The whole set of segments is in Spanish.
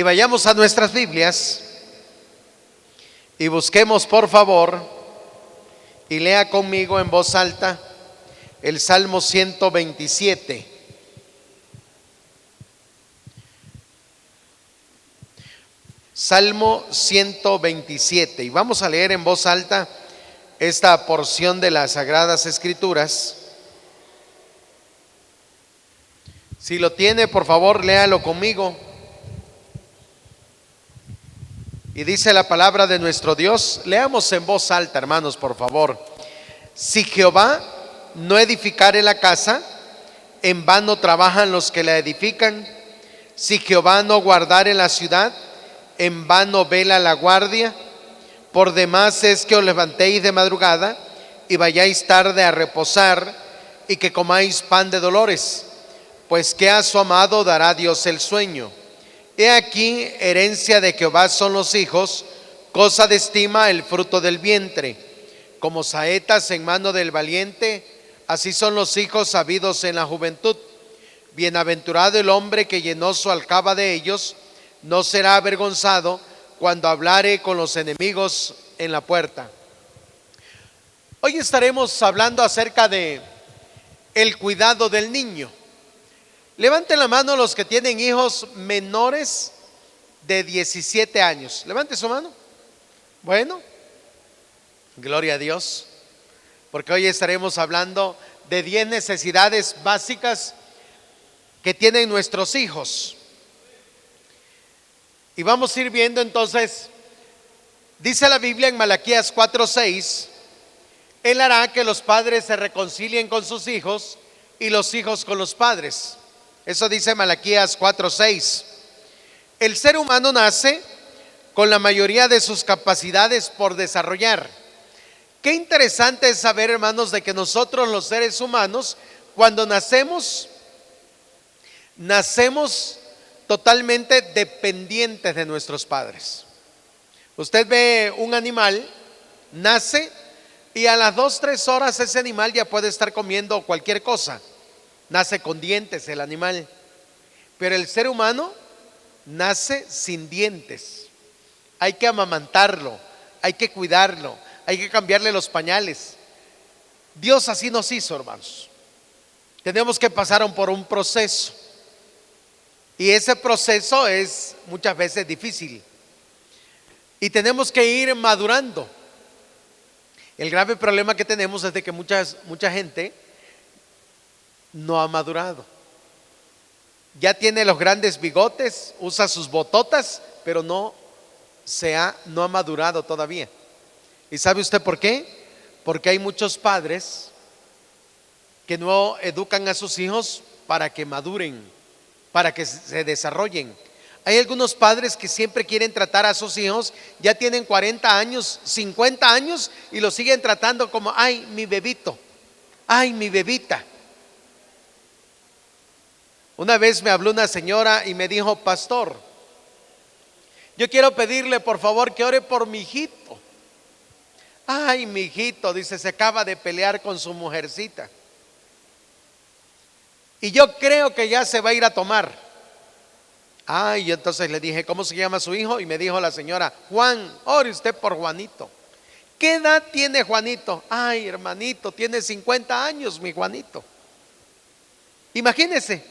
vayamos a nuestras Biblias y busquemos, por favor, y lea conmigo en voz alta el Salmo 127. Salmo 127. Y vamos a leer en voz alta esta porción de las Sagradas Escrituras. Si lo tiene, por favor, léalo conmigo. Y dice la palabra de nuestro Dios. Leamos en voz alta, hermanos, por favor. Si Jehová no edificare la casa, en vano trabajan los que la edifican. Si Jehová no guardare la ciudad, en vano vela la guardia. Por demás es que os levantéis de madrugada y vayáis tarde a reposar, y que comáis pan de dolores, pues que a su amado dará Dios el sueño. He aquí, herencia de Jehová son los hijos, cosa de estima el fruto del vientre. Como saetas en mano del valiente, así son los hijos sabidos en la juventud. Bienaventurado el hombre que llenó su alcaba de ellos, no será avergonzado cuando hablare con los enemigos en la puerta. Hoy estaremos hablando acerca de el cuidado del niño. Levanten la mano los que tienen hijos menores de 17 años. Levante su mano. Bueno, gloria a Dios, porque hoy estaremos hablando de 10 necesidades básicas que tienen nuestros hijos. Y vamos a ir viendo entonces, dice la Biblia en Malaquías 4:6, Él hará que los padres se reconcilien con sus hijos y los hijos con los padres. Eso dice Malaquías 4:6. El ser humano nace con la mayoría de sus capacidades por desarrollar. Qué interesante es saber, hermanos, de que nosotros los seres humanos, cuando nacemos totalmente dependientes de nuestros padres. Usted ve un animal, nace y a las 2-3 horas ese animal ya puede estar comiendo cualquier cosa. Nace con dientes el animal, pero el ser humano nace sin dientes. Hay que amamantarlo, hay que cuidarlo, hay que cambiarle los pañales. Dios así nos hizo, hermanos. Tenemos que pasar por un proceso, y ese proceso es muchas veces difícil, y tenemos que ir madurando. El grave problema que tenemos es de que mucha gente no ha madurado. Ya tiene los grandes bigotes, usa sus bototas, pero no ha madurado todavía. ¿Y sabe usted por qué? Porque hay muchos padres que no educan a sus hijos para que maduren, para que se desarrollen. Hay algunos padres que siempre quieren tratar a sus hijos, ya tienen 40 años, 50 años, y los siguen tratando como, ay, mi bebito, ay, mi bebita. Una vez me habló una señora y me dijo, pastor, yo quiero pedirle por favor que ore por mi hijito. Ay, mi hijito, dice, se acaba de pelear con su mujercita, y yo creo que ya se va a ir a tomar. Ay, yo entonces le dije, ¿cómo se llama su hijo? Y me dijo la señora, Juan. Ore usted por Juanito. ¿Qué edad tiene Juanito? Ay, hermanito, tiene 50 años mi Juanito. Imagínese,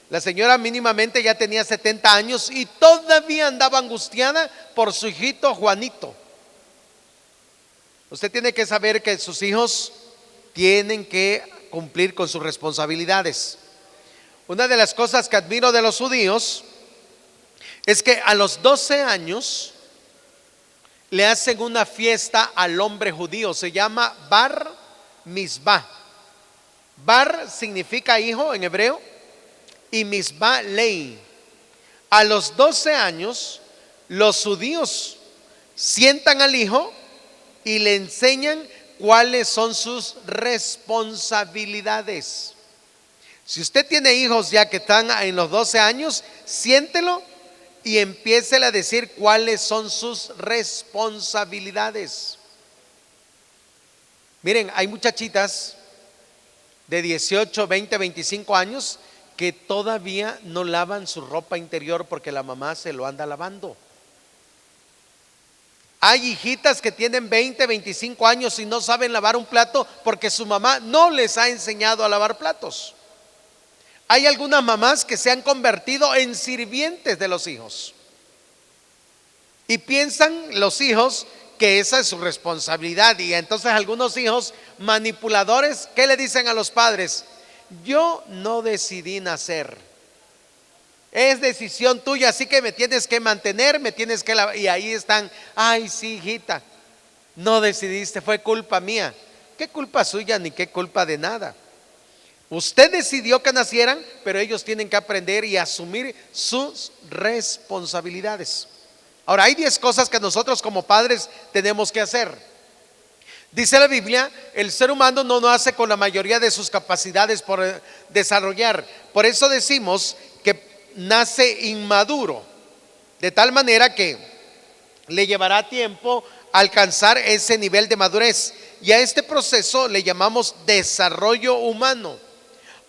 la señora mínimamente ya tenía 70 años y todavía andaba angustiada por su hijito Juanito. Usted tiene que saber que sus hijos tienen que cumplir con sus responsabilidades. Una de las cosas que admiro de los judíos es que a los 12 años le hacen una fiesta al hombre judío, se llama Bar Mitzvah. Bar significa hijo en hebreo y Mitzvah ley. A los 12 años los judíos sientan al hijo y le enseñan cuáles son sus responsabilidades. Si usted tiene hijos ya que están en los 12 años, siéntelo y empiécele a decir cuáles son sus responsabilidades. Miren, hay muchachitas de 18, 20, 25 años que todavía no lavan su ropa interior porque la mamá se lo anda lavando. Hay hijitas que tienen 20, 25 años y no saben lavar un plato porque su mamá no les ha enseñado a lavar platos. Hay algunas mamás que se han convertido en sirvientes de los hijos y piensan los hijos que esa es su responsabilidad. Y entonces algunos hijos manipuladores, ¿qué le dicen a los padres? Yo no decidí nacer, es decisión tuya, así que me tienes que mantener, me tienes que lavar. Y ahí están, ay sí, hijita, no decidiste, fue culpa mía. ¿Qué culpa suya ni qué culpa de nada? Usted decidió que nacieran, pero ellos tienen que aprender y asumir sus responsabilidades. Ahora, hay 10 cosas que nosotros como padres tenemos que hacer. Dice la Biblia, el ser humano no nace con la mayoría de sus capacidades por desarrollar. Por eso decimos que nace inmaduro, de tal manera que le llevará tiempo alcanzar ese nivel de madurez. Y a este proceso le llamamos desarrollo humano.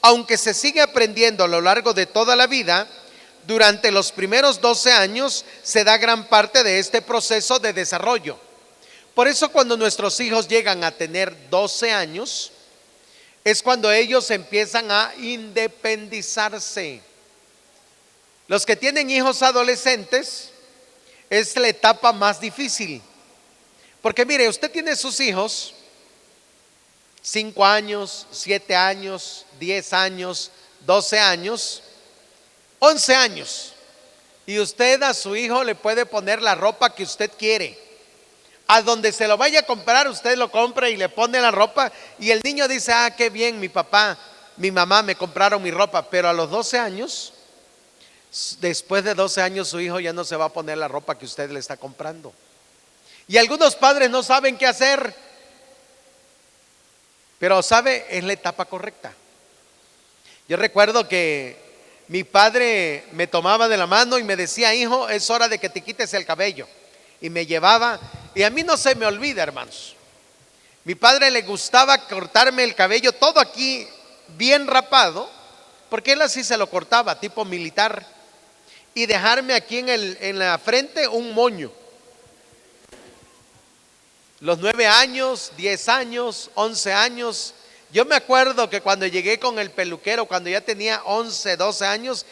Aunque se sigue aprendiendo a lo largo de toda la vida, durante los primeros 12 años se da gran parte de este proceso de desarrollo. Por eso cuando nuestros hijos llegan a tener 12 años, es cuando ellos empiezan a independizarse. Los que tienen hijos adolescentes es la etapa más difícil. Porque mire, usted tiene sus hijos 5 años, 7 años, 10 años, 12 años, 11 años. Y usted a su hijo le puede poner la ropa que usted quiere. A donde se lo vaya a comprar, usted lo compra y le pone la ropa. Y el niño dice, ah, qué bien, mi papá, mi mamá me compraron mi ropa. Pero a los 12 años, después de 12 años, su hijo ya no se va a poner la ropa que usted le está comprando. Y algunos padres no saben qué hacer. Pero sabe, es la etapa correcta. Yo recuerdo que mi padre me tomaba de la mano y me decía, hijo, es hora de que te quites el cabello. Y me llevaba, y a mí no se me olvida, hermanos. Mi padre le gustaba cortarme el cabello todo aquí bien rapado, porque él así se lo cortaba, tipo militar, y dejarme aquí en la frente un moño. Los 9 años, 10 años, 11 años. Yo me acuerdo que cuando llegué con el peluquero, cuando ya tenía 11, 12 años,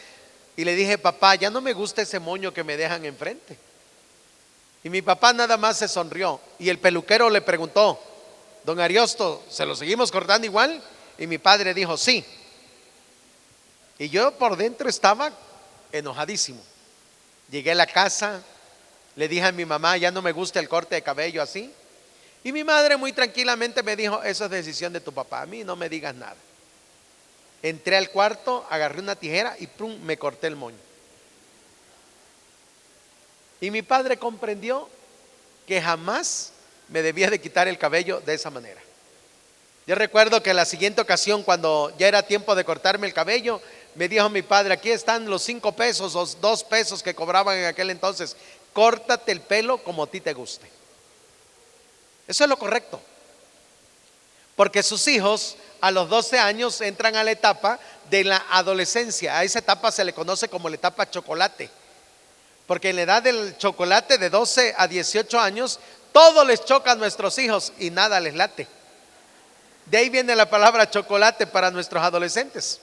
y le dije, papá, ya no me gusta ese moño que me dejan enfrente. Y mi papá nada más se sonrió. Y el peluquero le preguntó, don Ariosto, ¿se lo seguimos cortando igual? Y mi padre dijo, sí. Y yo por dentro estaba enojadísimo. Llegué a la casa, le dije a mi mamá, ya no me gusta el corte de cabello así. Y mi madre muy tranquilamente me dijo, eso es decisión de tu papá, a mí no me digas nada. Entré al cuarto, agarré una tijera y ¡pum!, me corté el moño. Y mi padre comprendió que jamás me debía de quitar el cabello de esa manera. Yo recuerdo que la siguiente ocasión, cuando ya era tiempo de cortarme el cabello, me dijo mi padre, aquí están los 5 pesos o 2 pesos que cobraban en aquel entonces, córtate el pelo como a ti te guste. Eso es lo correcto. Porque sus hijos a los 12 años entran a la etapa de la adolescencia. A esa etapa se le conoce como la etapa chocolate. Porque en la edad del chocolate de 12 a 18 años, todo les choca a nuestros hijos y nada les late. De ahí viene la palabra chocolate para nuestros adolescentes.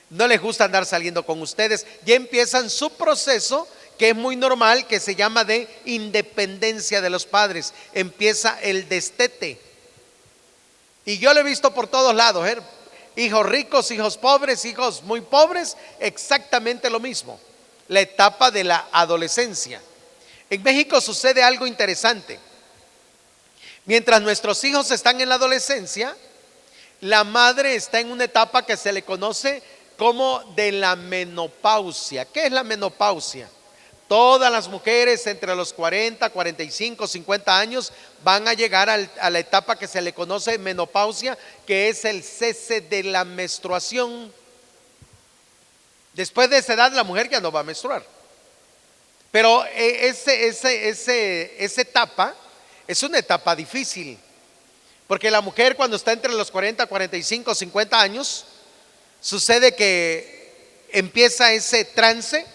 No les gusta andar saliendo con ustedes. Ya empiezan su proceso, que es muy normal, que se llama de independencia de los padres. Empieza el destete. Y yo lo he visto por todos lados, hijos ricos, hijos pobres, hijos muy pobres, exactamente lo mismo. La etapa de la adolescencia. En México sucede algo interesante. Mientras nuestros hijos están en la adolescencia, la madre está en una etapa que se le conoce como de la menopausia. ¿Qué es la menopausia? Todas las mujeres entre los 40, 45, 50 años van a llegar a la etapa que se le conoce menopausia, que es el cese de la menstruación. Después de esa edad la mujer ya no va a menstruar. Pero esa etapa es una etapa difícil. Porque la mujer cuando está entre los 40, 45, 50 años, sucede que empieza ese trance,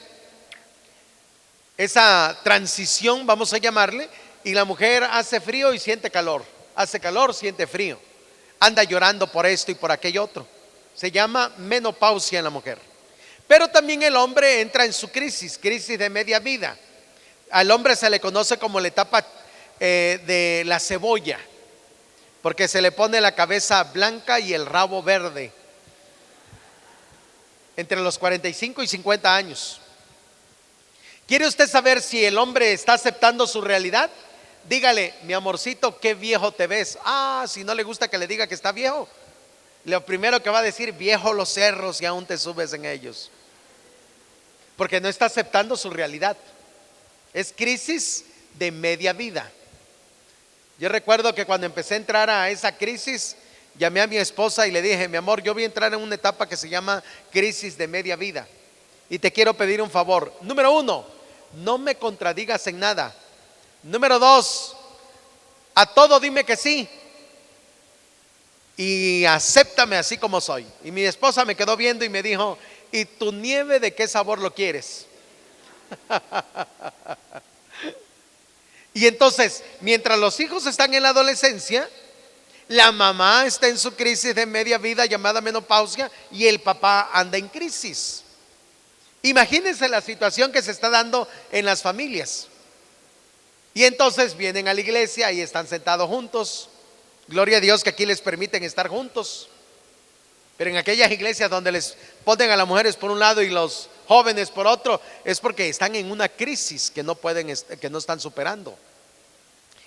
esa transición, vamos a llamarle, y la mujer hace frío y siente calor, hace calor, siente frío, anda llorando por esto y por aquello otro. Se llama menopausia en la mujer. Pero también el hombre entra en su crisis de media vida. Al hombre se le conoce como la etapa de la cebolla, porque se le pone la cabeza blanca y el rabo verde, entre los 45 y 50 años. ¿Quiere usted saber si el hombre está aceptando su realidad? Dígale: mi amorcito, qué viejo te ves. Si no le gusta que le diga que está viejo, lo primero que va a decir: viejo los cerros y aún te subes en ellos. Porque no está aceptando su realidad. Es crisis de media vida. Yo recuerdo que cuando empecé a entrar a esa crisis, llamé a mi esposa y le dije: mi amor, yo voy a entrar en una etapa que se llama crisis de media vida, y te quiero pedir un favor. Número 1, no me contradigas en nada. Número 2, a todo dime que sí y acéptame así como soy. Y mi esposa me quedó viendo y me dijo: ¿y tu nieve de qué sabor lo quieres? Y entonces, mientras los hijos están en la adolescencia, la mamá está en su crisis de media vida llamada menopausia, y el papá anda en crisis. Imagínense la situación que se está dando en las familias. Y entonces vienen a la iglesia y están sentados juntos. Gloria a Dios que aquí les permiten estar juntos. Pero en aquellas iglesias donde les ponen a las mujeres por un lado y los jóvenes por otro, es porque están en una crisis que no pueden, que no están superando.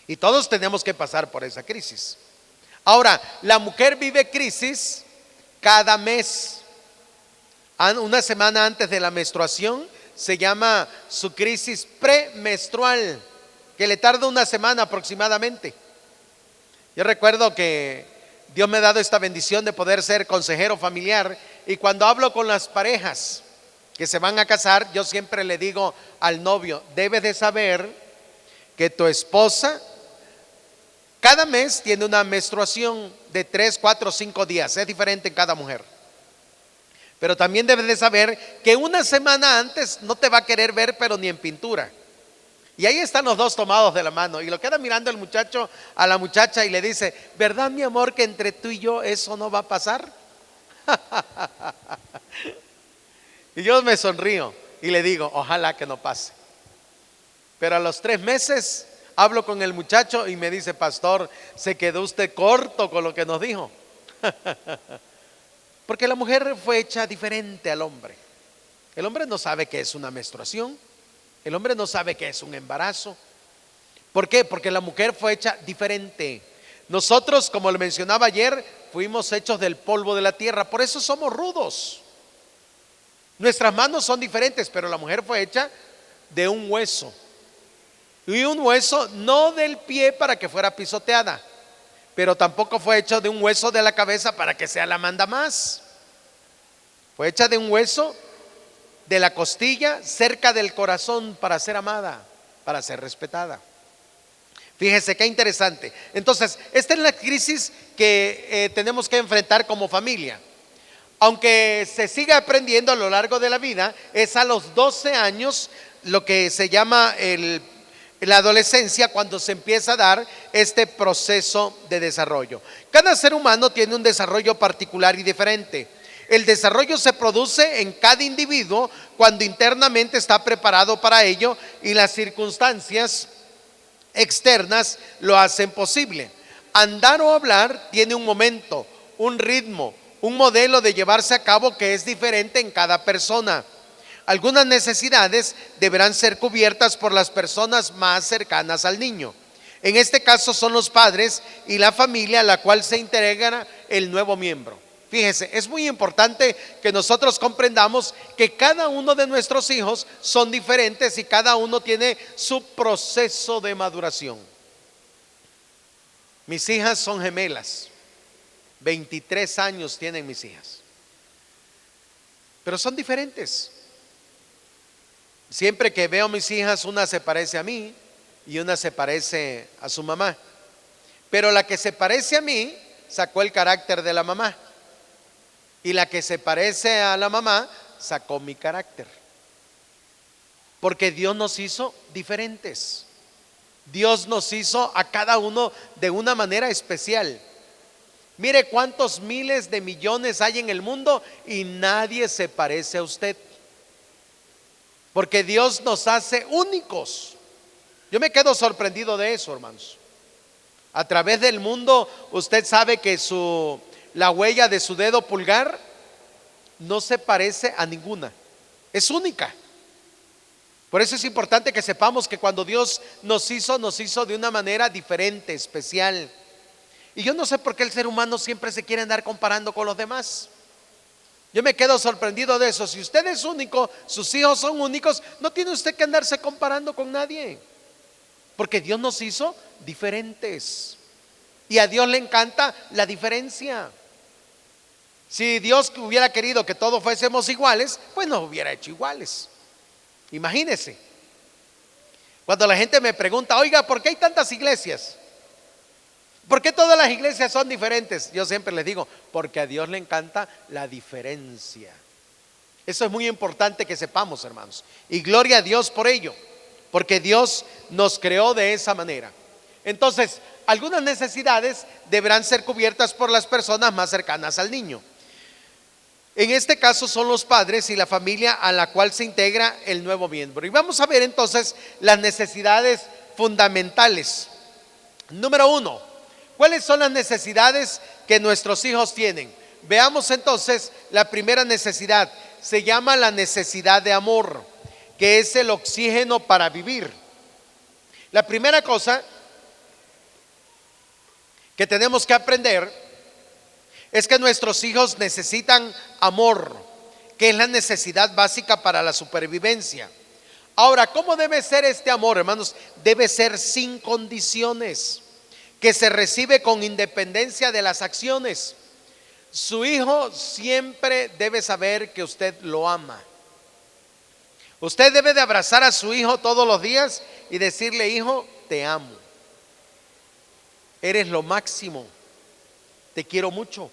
Y todos tenemos que pasar por esa crisis. Ahora, la mujer vive crisis cada mes. Una semana antes de la menstruación se llama su crisis premenstrual, que le tarda una semana aproximadamente. Yo recuerdo que Dios me ha dado esta bendición de poder ser consejero familiar, y cuando hablo con las parejas que se van a casar, yo siempre le digo al novio: debes de saber que tu esposa cada mes tiene una menstruación de 3, 4, 5 días, es diferente en cada mujer. Pero también debes de saber que una semana antes no te va a querer ver, pero ni en pintura. Y ahí están los dos tomados de la mano, y lo queda mirando el muchacho a la muchacha y le dice: ¿verdad, mi amor, que entre tú y yo eso no va a pasar? Y yo me sonrío y le digo: ojalá que no pase. Pero a los 3 meses hablo con el muchacho y me dice: pastor, se quedó usted corto con lo que nos dijo. Porque la mujer fue hecha diferente al hombre. El hombre no sabe qué es una menstruación. El hombre no sabe qué es un embarazo. ¿Por qué? Porque la mujer fue hecha diferente. Nosotros, como le mencionaba ayer, fuimos hechos del polvo de la tierra. Por eso somos rudos. Nuestras manos son diferentes, pero la mujer fue hecha de un hueso. Y un hueso no del pie para que fuera pisoteada, pero tampoco fue hecho de un hueso de la cabeza para que sea la manda más. Fue hecha de un hueso de la costilla cerca del corazón para ser amada, para ser respetada. Fíjese qué interesante. Entonces, esta es la crisis que tenemos que enfrentar como familia. Aunque se siga aprendiendo a lo largo de la vida, es a los 12 años lo que se llama la adolescencia, cuando se empieza a dar este proceso de desarrollo. Cada ser humano tiene un desarrollo particular y diferente. El desarrollo se produce en cada individuo cuando internamente está preparado para ello y las circunstancias externas lo hacen posible. Andar o hablar tiene un momento, un ritmo, un modelo de llevarse a cabo que es diferente en cada persona. Algunas necesidades deberán ser cubiertas por las personas más cercanas al niño. En este caso son los padres y la familia a la cual se integra el nuevo miembro. Fíjese, es muy importante que nosotros comprendamos que cada uno de nuestros hijos son diferentes y cada uno tiene su proceso de maduración. Mis hijas son gemelas, 23 años tienen mis hijas, pero son diferentes. Siempre que veo a mis hijas, una se parece a mí y una se parece a su mamá, pero la que se parece a mí sacó el carácter de la mamá, y la que se parece a la mamá sacó mi carácter. Porque Dios nos hizo diferentes. Dios nos hizo a cada uno de una manera especial. Mire cuántos miles de millones hay en el mundo y nadie se parece a usted. Porque Dios nos hace únicos. Yo me quedo sorprendido de eso, hermanos. A través del mundo, usted sabe que la huella de su dedo pulgar no se parece a ninguna. Es única. Por eso es importante que sepamos que cuando Dios nos hizo de una manera diferente, especial. Y yo no sé por qué el ser humano siempre se quiere andar comparando con los demás. Yo me quedo sorprendido de eso. Si usted es único, sus hijos son únicos, no tiene usted que andarse comparando con nadie. Porque Dios nos hizo diferentes. Y a Dios le encanta la diferencia. Si Dios hubiera querido que todos fuésemos iguales, pues nos hubiera hecho iguales. Imagínese. Cuando la gente me pregunta, oiga, ¿por qué hay tantas iglesias? ¿Por qué todas las iglesias son diferentes? Yo siempre les digo, porque a Dios le encanta la diferencia. Eso es muy importante que sepamos, hermanos. Y gloria a Dios por ello, porque Dios nos creó de esa manera. Entonces, algunas necesidades deberán ser cubiertas por las personas más cercanas al niño. En este caso son los padres y la familia a la cual se integra el nuevo miembro. Y vamos a ver entonces las necesidades fundamentales. Número 1, ¿cuáles son las necesidades que nuestros hijos tienen? Veamos entonces la primera necesidad. Se llama la necesidad de amor, que es el oxígeno para vivir. La primera cosa que tenemos que aprender es que nuestros hijos necesitan amor, que es la necesidad básica para la supervivencia. Ahora, ¿cómo debe ser este amor, hermanos? Debe ser sin condiciones, que se recibe con independencia de las acciones. Su hijo siempre debe saber que usted lo ama. Usted debe de abrazar a su hijo todos los días y decirle: hijo, te amo. Eres lo máximo. Te quiero mucho.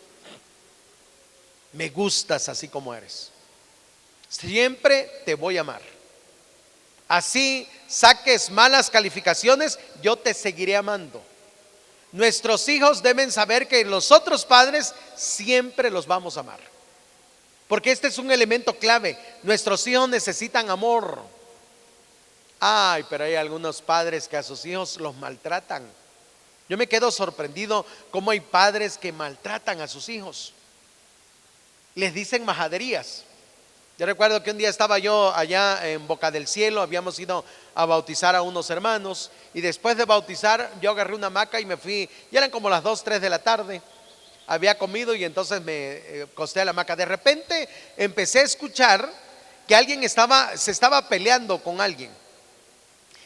Me gustas así como eres. Siempre te voy a amar. Así saques malas calificaciones, yo te seguiré amando. Nuestros hijos deben saber que los otros padres siempre los vamos a amar. Porque este es un elemento clave. Nuestros hijos necesitan amor. Ay, pero hay algunos padres que a sus hijos los maltratan. Yo me quedo sorprendido cómo hay padres que maltratan a sus hijos. Les dicen majaderías. Yo recuerdo que un día estaba yo allá en Boca del Cielo, habíamos ido a bautizar a unos hermanos, y después de bautizar yo agarré una hamaca y me fui. Ya eran como las 2, 3 de la tarde. Había comido y entonces me acosté a la hamaca. De repente empecé a escuchar que alguien se estaba peleando con alguien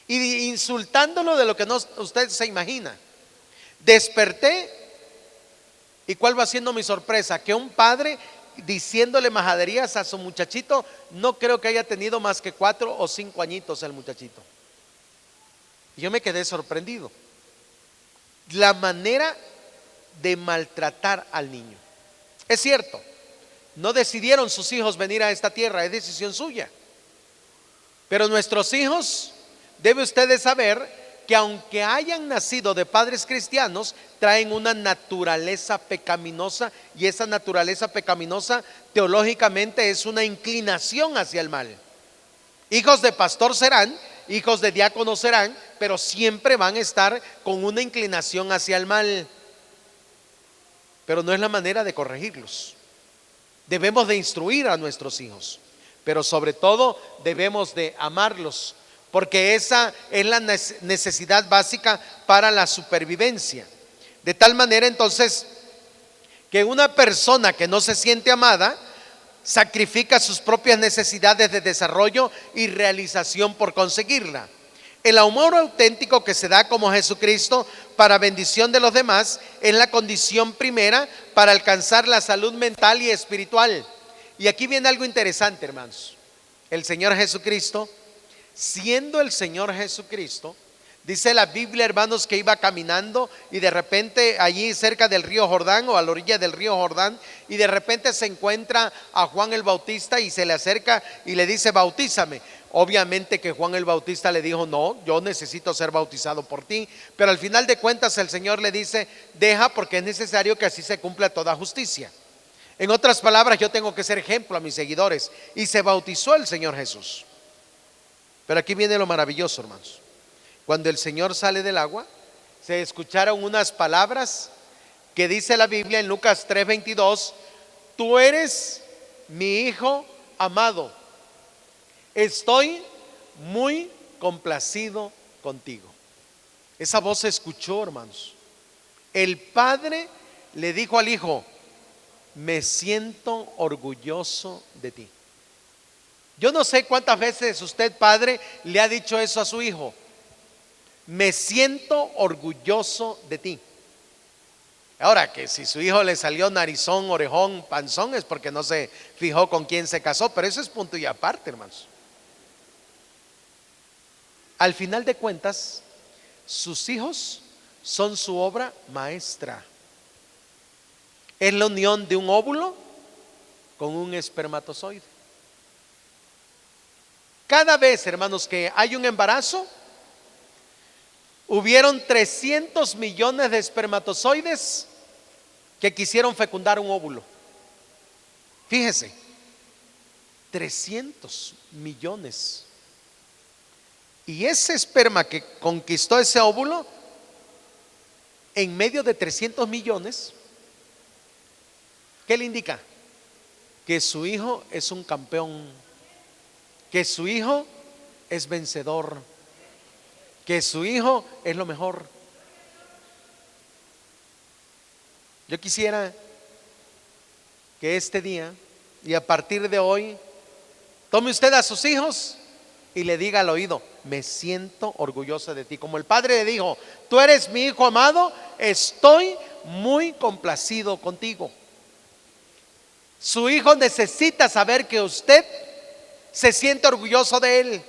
y insultándolo de lo que no usted se imagina. Desperté y ¿cuál va siendo mi sorpresa? Que un padre diciéndole majaderías a su muchachito. No creo que haya tenido más que 4 o 5 añitos el muchachito. Yo me quedé sorprendido. La manera de maltratar al niño. Es cierto, no decidieron sus hijos venir a esta tierra, es decisión suya. Pero nuestros hijos, debe usted de saber que aunque hayan nacido de padres cristianos, traen una naturaleza pecaminosa, y esa naturaleza pecaminosa teológicamente es una inclinación hacia el mal. Hijos de pastor serán, hijos de diácono serán, pero siempre van a estar con una inclinación hacia el mal. Pero no es la manera de corregirlos. Debemos de instruir a nuestros hijos, pero sobre todo debemos de amarlos, porque esa es la necesidad básica para la supervivencia. De tal manera entonces que una persona que no se siente amada sacrifica sus propias necesidades de desarrollo y realización por conseguirla. El amor auténtico que se da como Jesucristo para bendición de los demás es la condición primera para alcanzar la salud mental y espiritual. Y aquí viene algo interesante, hermanos. El Señor Jesucristo, siendo el Señor Jesucristo, Dice la Biblia, hermanos, que iba caminando y de repente allí cerca del río Jordán o a la orilla del río Jordán, y de repente se encuentra a Juan el Bautista y se le acerca y le dice: bautízame. Obviamente que Juan el Bautista le dijo: no, yo necesito ser bautizado por ti. Pero al final de cuentas el Señor le dice: deja, porque es necesario que así se cumpla toda justicia. En otras palabras, yo tengo que ser ejemplo a mis seguidores. Y se bautizó el Señor Jesús. Pero aquí viene lo maravilloso, hermanos. Cuando el Señor sale del agua, se escucharon unas palabras que dice la Biblia en Lucas 3:22: tú eres mi hijo amado, estoy muy complacido contigo. Esa voz se escuchó, hermanos. El padre le dijo al hijo: me siento orgulloso de ti. Yo no sé cuántas veces usted, padre, le ha dicho eso a su hijo: me siento orgulloso de ti. Ahora, que si su hijo le salió narizón, orejón, panzón, es porque no se fijó con quién se casó, pero eso es punto y aparte, hermanos. Al final de cuentas, sus hijos son su obra maestra. Es la unión de un óvulo con un espermatozoide. Cada vez, hermanos, que hay un embarazo, hubieron 300 millones de espermatozoides que quisieron fecundar un óvulo. Fíjese, 300 millones. Y ese esperma que conquistó ese óvulo, en medio de 300 millones, ¿qué le indica? Que su hijo es un campeón, que su hijo es vencedor, que su hijo es lo mejor. Yo quisiera que este día y a partir de hoy tome usted a sus hijos y le diga al oído: me siento orgulloso de ti. Como el padre le dijo: tú eres mi hijo amado, estoy muy complacido contigo. Su hijo necesita saber que usted se siente orgulloso de él.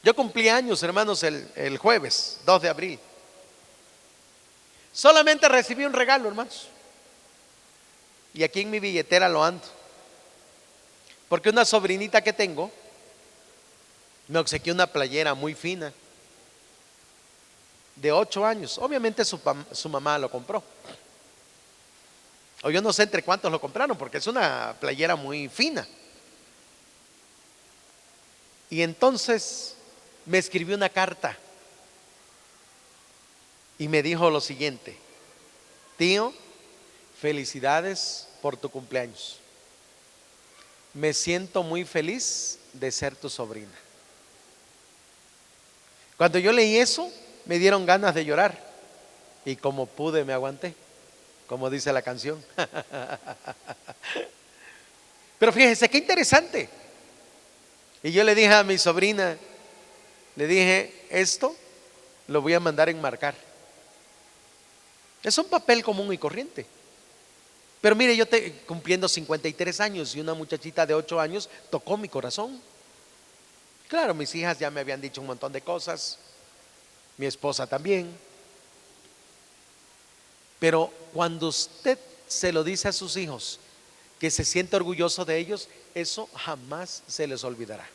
Yo cumplí años, hermanos, el jueves 2 de abril. Solamente recibí un regalo, hermanos, y aquí en mi billetera lo ando, porque una sobrinita que tengo me obsequió una playera muy fina de 8 años. Obviamente su mamá lo compró, o yo no sé entre cuántos lo compraron, porque es una playera muy fina. Y entonces me escribió una carta y me dijo lo siguiente: tío, felicidades por tu cumpleaños. Me siento muy feliz de ser tu sobrina. Cuando yo leí eso, me dieron ganas de llorar, y como pude me aguanté, como dice la canción. Pero fíjense qué interesante. Y yo le dije a mi sobrina, le dije: esto lo voy a mandar a enmarcar. Es un papel común y corriente. Pero mire, yo cumpliendo 53 años y una muchachita de 8 años tocó mi corazón. Claro, mis hijas ya me habían dicho un montón de cosas, mi esposa también. Pero cuando usted se lo dice a sus hijos, que se siente orgulloso de ellos, eso jamás se les olvidará.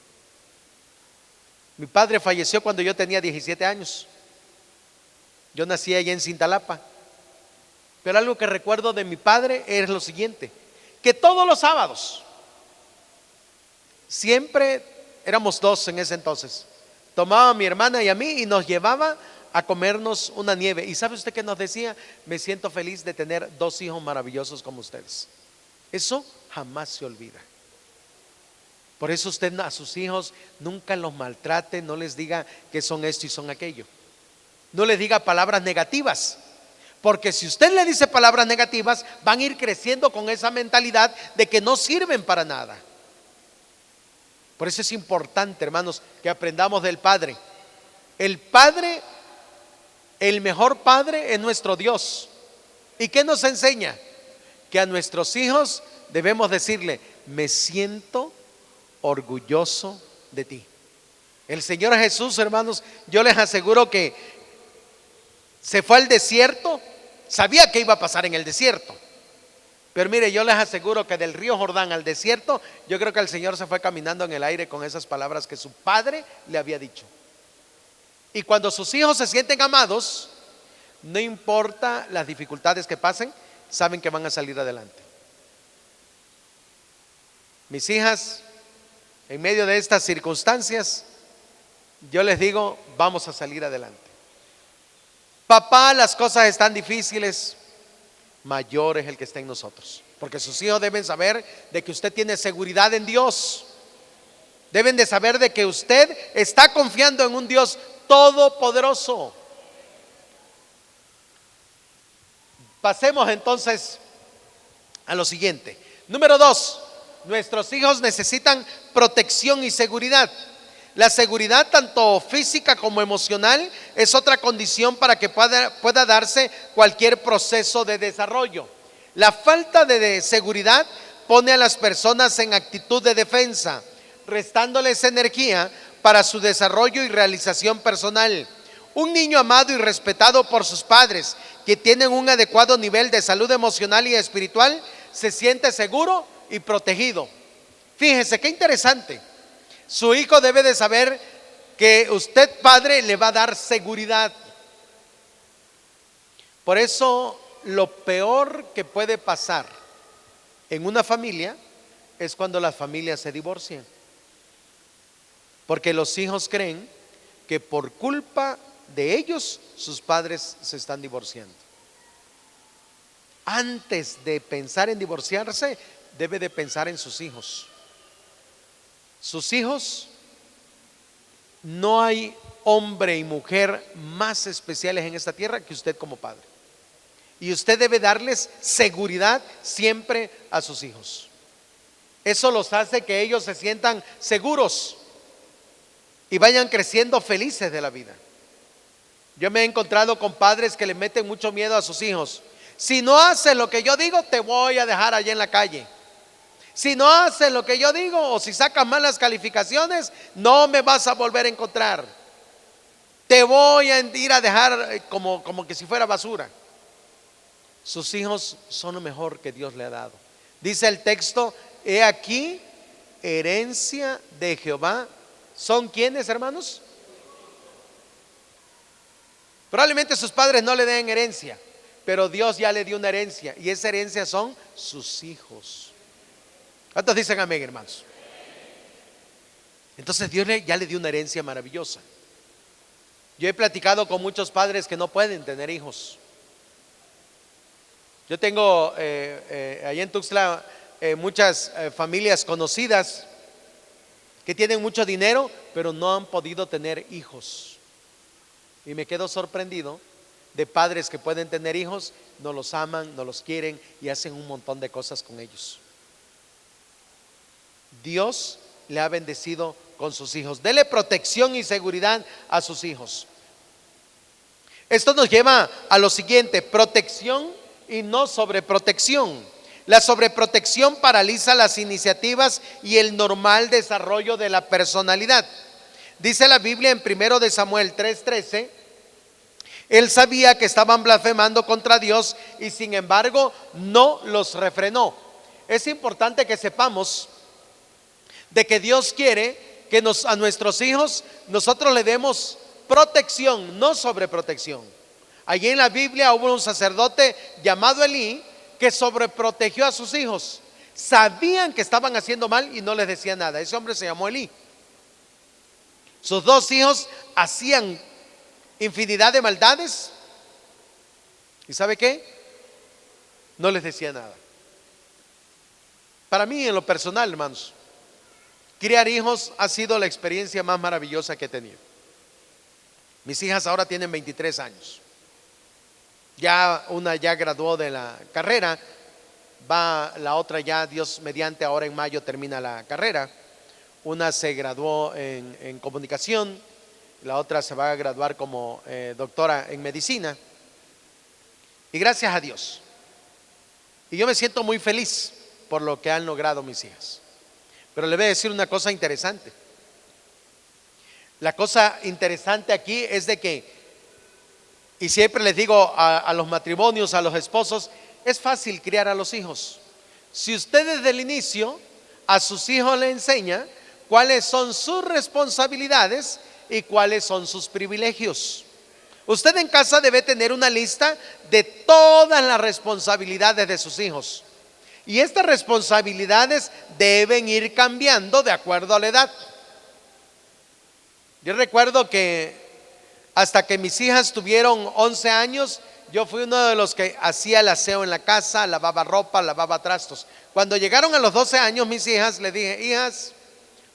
Mi padre falleció cuando yo tenía 17 años. Yo nací allá en Cintalapa. Pero algo que recuerdo de mi padre es lo siguiente: que todos los sábados, siempre éramos 2 en ese entonces, tomaba a mi hermana y a mí y nos llevaba a comernos una nieve. ¿Y sabe usted qué nos decía? Me siento feliz de tener 2 hijos maravillosos como ustedes. Eso jamás se olvida. Por eso usted a sus hijos nunca los maltrate, no les diga que son esto y son aquello. No les diga palabras negativas, porque si usted le dice palabras negativas, van a ir creciendo con esa mentalidad de que no sirven para nada. Por eso es importante, hermanos, que aprendamos del Padre. El Padre, el mejor Padre es nuestro Dios. ¿Y qué nos enseña? Que a nuestros hijos debemos decirle: me siento orgulloso de ti. El Señor Jesús, hermanos, yo les aseguro que se fue al desierto, sabía que iba a pasar en el desierto. Pero mire, yo les aseguro que del río Jordán al desierto, yo creo que el Señor se fue caminando en el aire con esas palabras que su Padre le había dicho. Y cuando sus hijos se sienten amados, no importa las dificultades que pasen, saben que van a salir adelante. Mis hijas, en medio de estas circunstancias, yo les digo, vamos a salir adelante. Papá, las cosas están difíciles, mayor es el que está en nosotros. Porque sus hijos deben saber de que usted tiene seguridad en Dios. Deben de saber de que usted está confiando en un Dios todopoderoso. Pasemos entonces a lo siguiente. Número 2, nuestros hijos necesitan protección y seguridad. La seguridad, tanto física como emocional, es otra condición para que pueda darse cualquier proceso de desarrollo. La falta de seguridad pone a las personas en actitud de defensa, restándoles energía para su desarrollo y realización personal. Un niño amado y respetado por sus padres, que tienen un adecuado nivel de salud emocional y espiritual, se siente seguro y protegido. Fíjese qué interesante. Su hijo debe de saber que usted, padre, le va a dar seguridad. Por eso, lo peor que puede pasar en una familia es cuando las familias se divorcian. Porque los hijos creen que por culpa de ellos, sus padres se están divorciando. Antes de pensar en divorciarse, debe de pensar en sus hijos. Sus hijos, no hay hombre y mujer más especiales en esta tierra que usted como padre. Y usted debe darles seguridad siempre a sus hijos. Eso los hace que ellos se sientan seguros y vayan creciendo felices de la vida. Yo me he encontrado con padres que le meten mucho miedo a sus hijos. Si no haces lo que yo digo, te voy a dejar allá en la calle. Si no haces lo que yo digo, o si sacas malas calificaciones, no me vas a volver a encontrar. Te voy a ir a dejar como que si fuera basura. Sus hijos son lo mejor que Dios le ha dado. Dice el texto, he aquí, herencia de Jehová. ¿Son quiénes, hermanos? Probablemente sus padres no le den herencia, pero Dios ya le dio una herencia, y esa herencia son sus hijos. ¿Cuántos dicen amén, hermanos? Entonces Dios ya le dio una herencia maravillosa. Yo he platicado con muchos padres que no pueden tener hijos. Yo tengo allá en Tuxtla muchas familias conocidas que tienen mucho dinero, pero no han podido tener hijos. Y me quedo sorprendido de padres que pueden tener hijos, no los aman, no los quieren y hacen un montón de cosas con ellos. Dios le ha bendecido con sus hijos. Dele protección y seguridad a sus hijos. Esto nos lleva a lo siguiente: protección y no sobreprotección. La sobreprotección paraliza las iniciativas y el normal desarrollo de la personalidad. Dice la Biblia en 1 de Samuel 3:13, él sabía que estaban blasfemando contra Dios y sin embargo no los refrenó. Es importante que sepamos de que Dios quiere que a nuestros hijos nosotros le demos protección, no sobreprotección. Allí en la Biblia hubo un sacerdote llamado Elí que sobreprotegió a sus hijos. Sabían que estaban haciendo mal y no les decía nada. Ese hombre se llamó Elí. Sus dos hijos hacían infinidad de maldades y ¿sabe qué? No les decía nada. Para mí, en lo personal, hermanos, criar hijos ha sido la experiencia más maravillosa que he tenido. Mis hijas ahora tienen 23 años. Ya una ya graduó de la carrera, la otra ya, Dios mediante, ahora en mayo termina la carrera. Una se graduó en comunicación, la otra se va a graduar como doctora en medicina. Y gracias a Dios. Y yo me siento muy feliz por lo que han logrado mis hijas. Pero le voy a decir una cosa interesante. La cosa interesante aquí es de que, y siempre les digo a los matrimonios, a los esposos, es fácil criar a los hijos. Si usted desde el inicio a sus hijos le enseña cuáles son sus responsabilidades y cuáles son sus privilegios. Usted en casa debe tener una lista de todas las responsabilidades de sus hijos. Y estas responsabilidades deben ir cambiando de acuerdo a la edad. Yo recuerdo que hasta que mis hijas tuvieron 11 años, yo fui uno de los que hacía el aseo en la casa, lavaba ropa, lavaba trastos. Cuando llegaron a los 12 años mis hijas, les dije: hijas,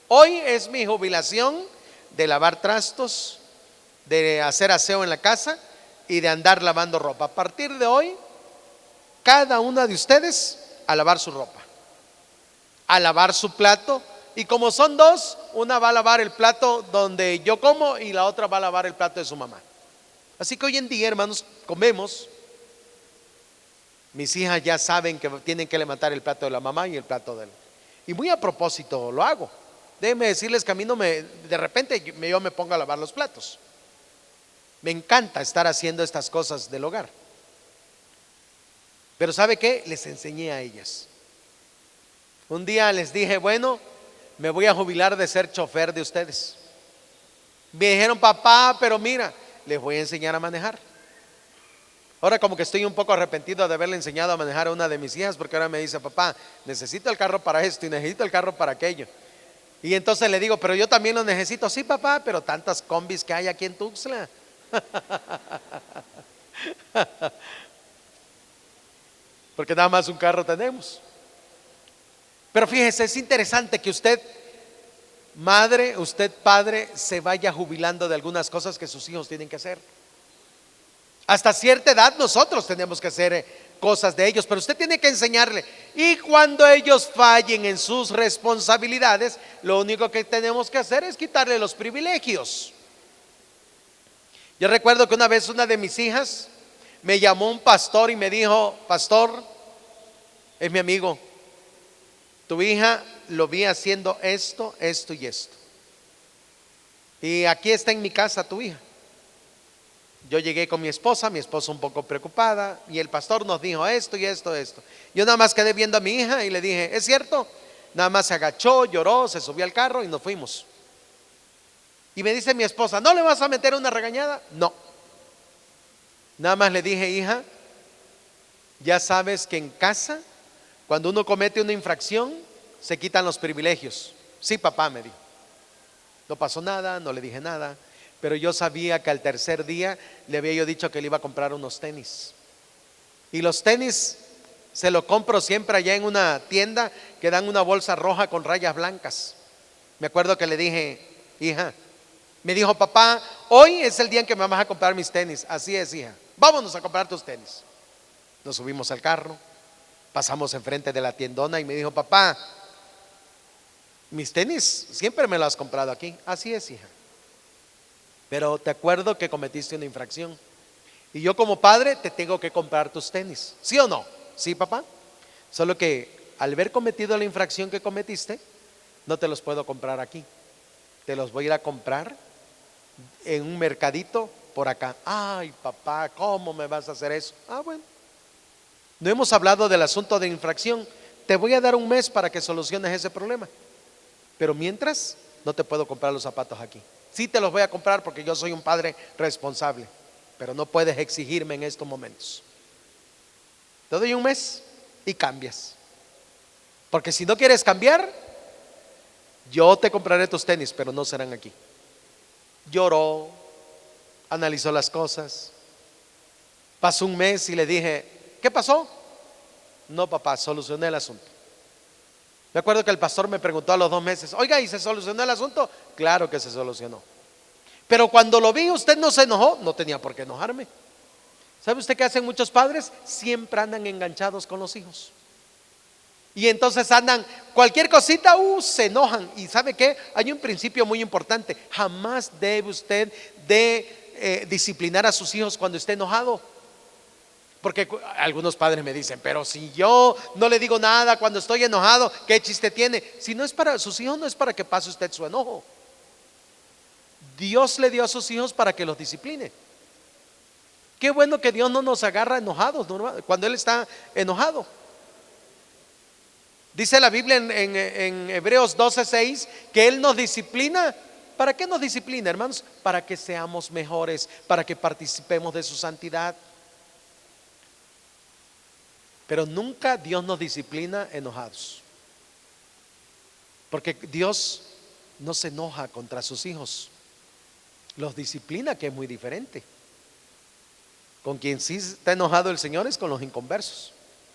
hoy es mi jubilación de lavar trastos, de hacer aseo en la casa y de andar lavando ropa. A partir de hoy, cada una de ustedes a lavar su ropa, a lavar su plato. Y como son dos, una va a lavar el plato donde yo como y la otra va a lavar el plato de su mamá. Así que hoy en día, hermanos, comemos. Mis hijas ya saben que tienen que levantar el plato de la mamá y el plato de él. Y muy a propósito lo hago. Déjenme decirles que a mí de repente yo me pongo a lavar los platos. Me encanta estar haciendo estas cosas del hogar. Pero ¿sabe qué? Les enseñé a ellas. Un día les dije: bueno, me voy a jubilar de ser chofer de ustedes. Me dijeron: papá, pero mira, les voy a enseñar a manejar. Ahora como que estoy un poco arrepentido de haberle enseñado a manejar a una de mis hijas, porque ahora me dice: papá, necesito el carro para esto y necesito el carro para aquello. Y entonces le digo: pero yo también lo necesito. Sí, papá, pero tantas combis que hay aquí en Tuxtla. Porque nada más un carro tenemos. Pero fíjese, es interesante que usted, madre, usted padre, se vaya jubilando de algunas cosas que sus hijos tienen que hacer. Hasta cierta edad nosotros tenemos que hacer cosas de ellos, pero usted tiene que enseñarle. Y cuando ellos fallen en sus responsabilidades, lo único que tenemos que hacer es quitarle los privilegios. Yo recuerdo que una vez una de mis hijas me llamó un pastor y me dijo: pastor, es mi amigo, tu hija lo vi haciendo esto, esto y esto, y aquí está en mi casa tu hija. Yo llegué con mi esposa un poco preocupada, y el pastor nos dijo esto y esto, esto. Yo nada más quedé viendo a mi hija y le dije: ¿es cierto? Nada más se agachó, lloró, se subió al carro y nos fuimos. Y me dice mi esposa: ¿no le vas a meter una regañada? No. Nada más le dije: hija, ya sabes que en casa, cuando uno comete una infracción, se quitan los privilegios. Sí, papá, me dijo. No pasó nada, no le dije nada. Pero yo sabía que al tercer día le había yo dicho que le iba a comprar unos tenis. Y los tenis se los compro siempre allá en una tienda que dan una bolsa roja con rayas blancas. Me acuerdo que le dije: hija, me dijo: papá, hoy es el día en que me vas a comprar mis tenis. Así es, hija, vámonos a comprar tus tenis. Nos subimos al carro, pasamos enfrente de la tiendona y me dijo: papá, mis tenis siempre me los has comprado aquí. Así es, hija, pero te acuerdo que cometiste una infracción y yo como padre te tengo que comprar tus tenis. ¿Sí o no? Sí, papá. Solo que al haber cometido la infracción que cometiste, no te los puedo comprar aquí. Te los voy a ir a comprar en un mercadito por acá. Ay, papá, ¿cómo me vas a hacer eso? Ah, bueno, no hemos hablado del asunto de infracción. Te voy a dar un mes para que soluciones ese problema, pero mientras no te puedo comprar los zapatos aquí. Sí te los voy a comprar porque yo soy un padre responsable, pero no puedes exigirme en estos momentos. Te doy un mes y cambias, porque si no quieres cambiar, yo te compraré tus tenis, pero no serán aquí. Lloró, analizó las cosas. Pasó un mes y le dije: ¿qué pasó? No, papá, solucioné el asunto. Me acuerdo que el pastor me preguntó a los 2 meses: oiga, ¿y se solucionó el asunto? Claro que se solucionó. Pero cuando lo vi, usted no se enojó. No tenía por qué enojarme. ¿Sabe usted qué hacen muchos padres? Siempre andan enganchados con los hijos. Y entonces andan, cualquier cosita, se enojan. Y ¿sabe qué? Hay un principio muy importante: jamás debe usted de disciplinar a sus hijos cuando esté enojado. Porque algunos padres me dicen: pero si yo no le digo nada cuando estoy enojado, ¿qué chiste tiene? Si no es para sus hijos, no es para que pase usted su enojo. Dios le dio a sus hijos para que los discipline. Qué bueno que Dios no nos agarra enojados cuando Él está enojado. Dice la Biblia en Hebreos 12:6 que Él nos disciplina. ¿Para qué nos disciplina, hermanos? Para que seamos mejores, para que participemos de su santidad. Pero nunca Dios nos disciplina enojados, porque Dios no se enoja contra sus hijos, los disciplina, que es muy diferente. Con quien sí está enojado el Señor es con los inconversos.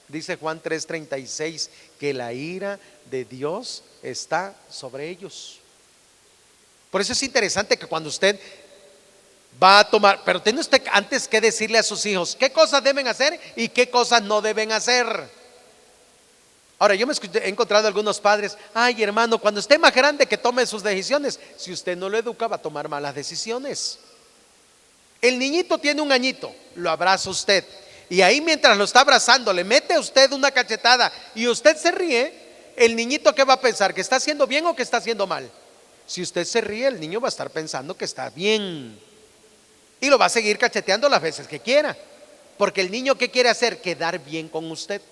Dice Juan 3:36 que la ira de Dios está sobre ellos. Por eso es interesante que cuando usted va a tomar, pero tiene usted antes que decirle a sus hijos qué cosas deben hacer y qué cosas no deben hacer. Ahora, yo he encontrado algunos padres: ay, hermano, cuando esté más grande que tome sus decisiones. Si usted no lo educa, va a tomar malas decisiones. El niñito tiene 1 añito, lo abraza usted, y ahí mientras lo está abrazando le mete usted una cachetada y usted se ríe. El niñito, ¿qué va a pensar? ¿Que está haciendo bien o que está haciendo mal? Si usted se ríe, el niño va a estar pensando que está bien y lo va a seguir cacheteando las veces que quiera, porque el niño, ¿qué quiere hacer? Quedar bien con usted.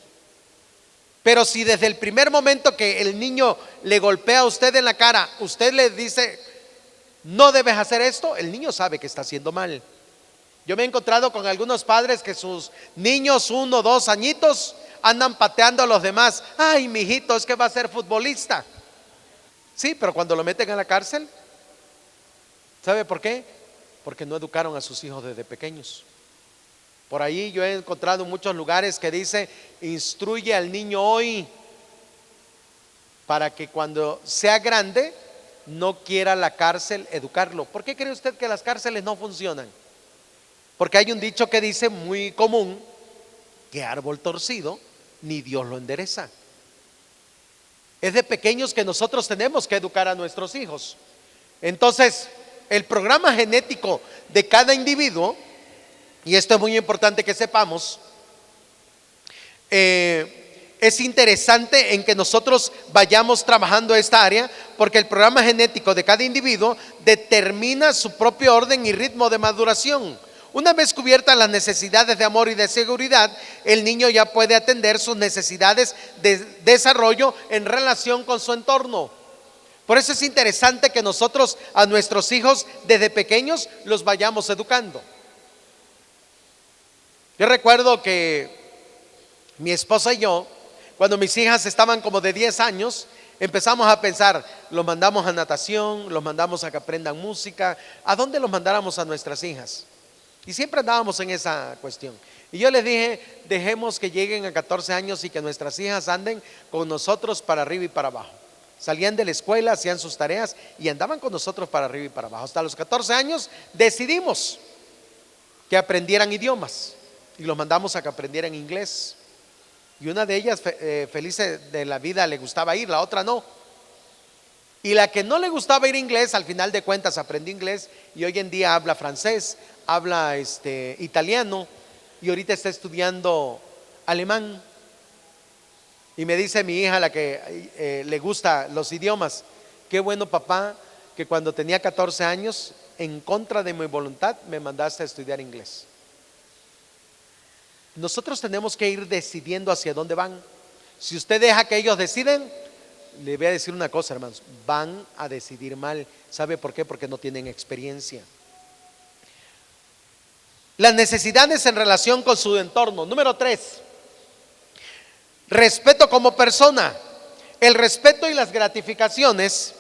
Pero si desde el primer momento que el niño le golpea a usted en la cara, usted le dice: no debes hacer esto, el niño sabe que está haciendo mal. Yo me he encontrado con algunos padres que sus niños 1 o 2 añitos andan pateando a los demás. Ay, mijito, es que va a ser futbolista. Sí, pero cuando lo meten a la cárcel, ¿sabe por qué? Porque no educaron a sus hijos desde pequeños. Por ahí yo he encontrado muchos lugares que dice: instruye al niño hoy para que cuando sea grande no quiera la cárcel educarlo. ¿Por qué cree usted que las cárceles no funcionan? Porque hay un dicho que dice, muy común, que árbol torcido ni Dios lo endereza. Es de pequeños que nosotros tenemos que educar a nuestros hijos. Entonces, el programa genético de cada individuo, y esto es muy importante que sepamos, es interesante en que nosotros vayamos trabajando esta área, porque el programa genético de cada individuo determina su propio orden y ritmo de maduración. Una vez cubiertas las necesidades de amor y de seguridad, el niño ya puede atender sus necesidades de desarrollo en relación con su entorno. Por eso es interesante que nosotros a nuestros hijos desde pequeños los vayamos educando. Yo recuerdo que mi esposa y yo, cuando mis hijas estaban como de 10 años, empezamos a pensar: los mandamos a natación, los mandamos a que aprendan música, ¿a dónde los mandáramos a nuestras hijas? Y siempre andábamos en esa cuestión. Y yo les dije: dejemos que lleguen a 14 años y que nuestras hijas anden con nosotros para arriba y para abajo. Salían de la escuela, hacían sus tareas y andaban con nosotros para arriba y para abajo. Hasta los 14 años decidimos que aprendieran idiomas y los mandamos a que aprendieran inglés. Y una de ellas, feliz de la vida, le gustaba ir, la otra no. Y la que no le gustaba ir inglés, al final de cuentas aprendió inglés y hoy en día habla francés, habla italiano, y ahorita está estudiando alemán. Y me dice mi hija, la que le gusta los idiomas: qué bueno, papá, que cuando tenía 14 años, en contra de mi voluntad, me mandaste a estudiar inglés. Nosotros tenemos que ir decidiendo hacia dónde van. Si usted deja que ellos deciden, le voy a decir una cosa, hermanos: van a decidir mal. ¿Sabe por qué? Porque no tienen experiencia. Las necesidades en relación con su entorno. Número 3, respeto como persona. El respeto y las gratificaciones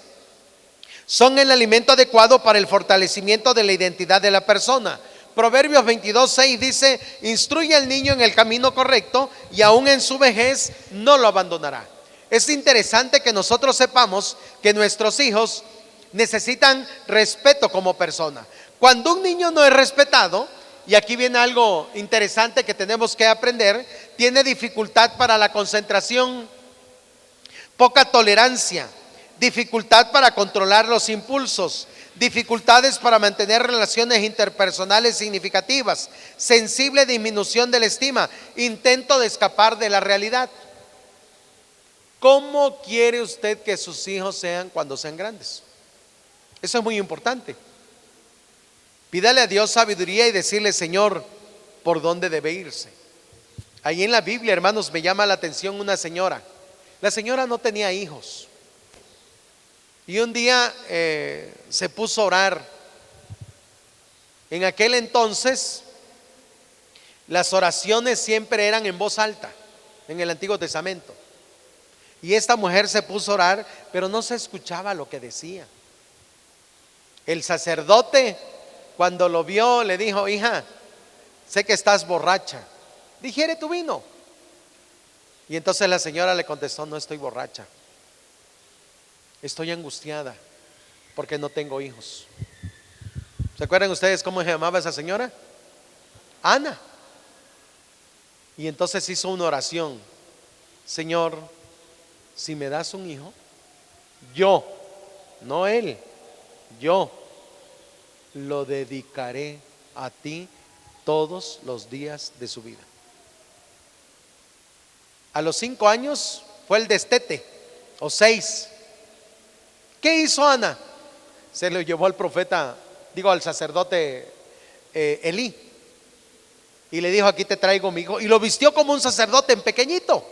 son el alimento adecuado para el fortalecimiento de la identidad de la persona. Proverbios 22:6 dice: instruye al niño en el camino correcto y aún en su vejez no lo abandonará. Es interesante que nosotros sepamos que nuestros hijos necesitan respeto como persona. Cuando un niño no es respetado, y aquí viene algo interesante que tenemos que aprender, tiene dificultad para la concentración, poca tolerancia, dificultad para controlar los impulsos, dificultades para mantener relaciones interpersonales significativas, sensible disminución de la estima, intento de escapar de la realidad. ¿Cómo quiere usted que sus hijos sean cuando sean grandes? Eso es muy importante. Pídale a Dios sabiduría y decirle: Señor, ¿por dónde debe irse? Ahí en la Biblia, hermanos, me llama la atención una señora. La señora no tenía hijos. Y un día se puso a orar. En aquel entonces, las oraciones siempre eran en voz alta, en el Antiguo Testamento. Y esta mujer se puso a orar, pero no se escuchaba lo que decía. El sacerdote, cuando lo vio, le dijo: hija, sé que estás borracha, digiere tu vino. Y entonces la señora le contestó: no estoy borracha, estoy angustiada porque no tengo hijos. ¿Se acuerdan ustedes cómo se llamaba esa señora? Ana. Y entonces hizo una oración: Señor, si me das un hijo, yo, no él, yo lo dedicaré a ti todos los días de su vida. A los 5 años fue el destete, o 6. ¿Qué hizo Ana? Se lo llevó al profeta, al sacerdote Elí, y le dijo: aquí te traigo mi hijo. Y lo vistió como un sacerdote en pequeñito.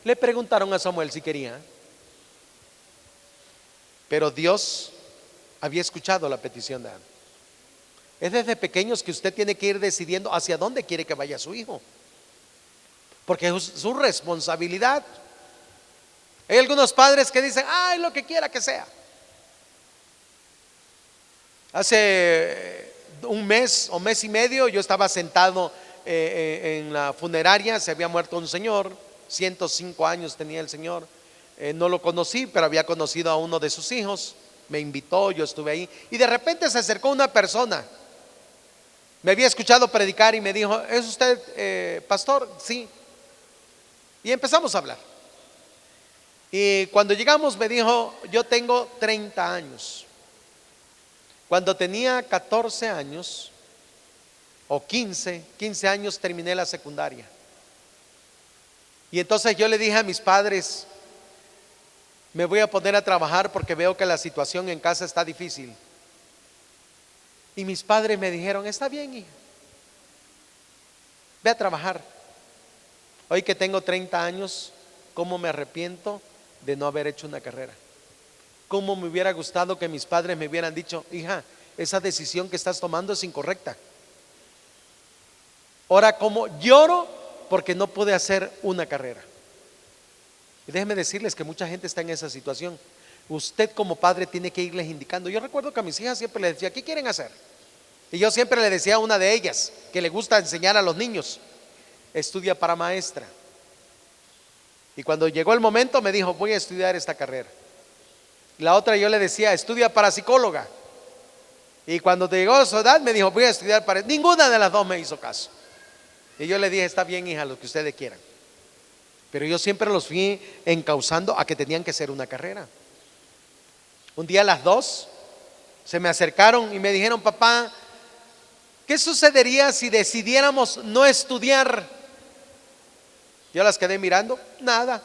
Le preguntaron a Samuel si quería, pero Dios había escuchado la petición de Ana. Es desde pequeños que usted tiene que ir decidiendo hacia dónde quiere que vaya su hijo, porque es su responsabilidad. Hay algunos padres que dicen: ay, lo que quiera que sea. Hace un mes o mes y medio yo estaba sentado en la funeraria. Se había muerto un señor, 105 años tenía el señor. No lo conocí, pero había conocido a uno de sus hijos. Me invitó, yo estuve ahí, y de repente se acercó una persona. Me había escuchado predicar y me dijo: ¿es usted pastor? Sí. Y empezamos a hablar. Y cuando llegamos me dijo: yo tengo 30 años. Cuando tenía 14 años o 15 años terminé la secundaria. Y entonces yo le dije a mis padres: me voy a poner a trabajar porque veo que la situación en casa está difícil. Y mis padres me dijeron: está bien, hija, ve a trabajar. Hoy que tengo 30 años, ¿cómo me arrepiento de no haber hecho una carrera? ¿Cómo me hubiera gustado que mis padres me hubieran dicho: hija, esa decisión que estás tomando es incorrecta? Ahora, ¿cómo lloro porque no pude hacer una carrera? Y déjenme decirles que mucha gente está en esa situación. Usted como padre tiene que irles indicando. Yo recuerdo que a mis hijas siempre les decía: ¿qué quieren hacer? Y yo siempre le decía a una de ellas, que le gusta enseñar a los niños: estudia para maestra. Y cuando llegó el momento me dijo: voy a estudiar esta carrera. La otra yo le decía: estudia para psicóloga. Y cuando llegó a su edad me dijo: voy a estudiar para... Ninguna de las dos me hizo caso. Y yo le dije: está bien, hija, lo que ustedes quieran. Pero yo siempre los fui encauzando a que tenían que hacer una carrera. Un día las dos se me acercaron y me dijeron: papá, ¿qué sucedería si decidiéramos no estudiar? Yo las quedé mirando: nada.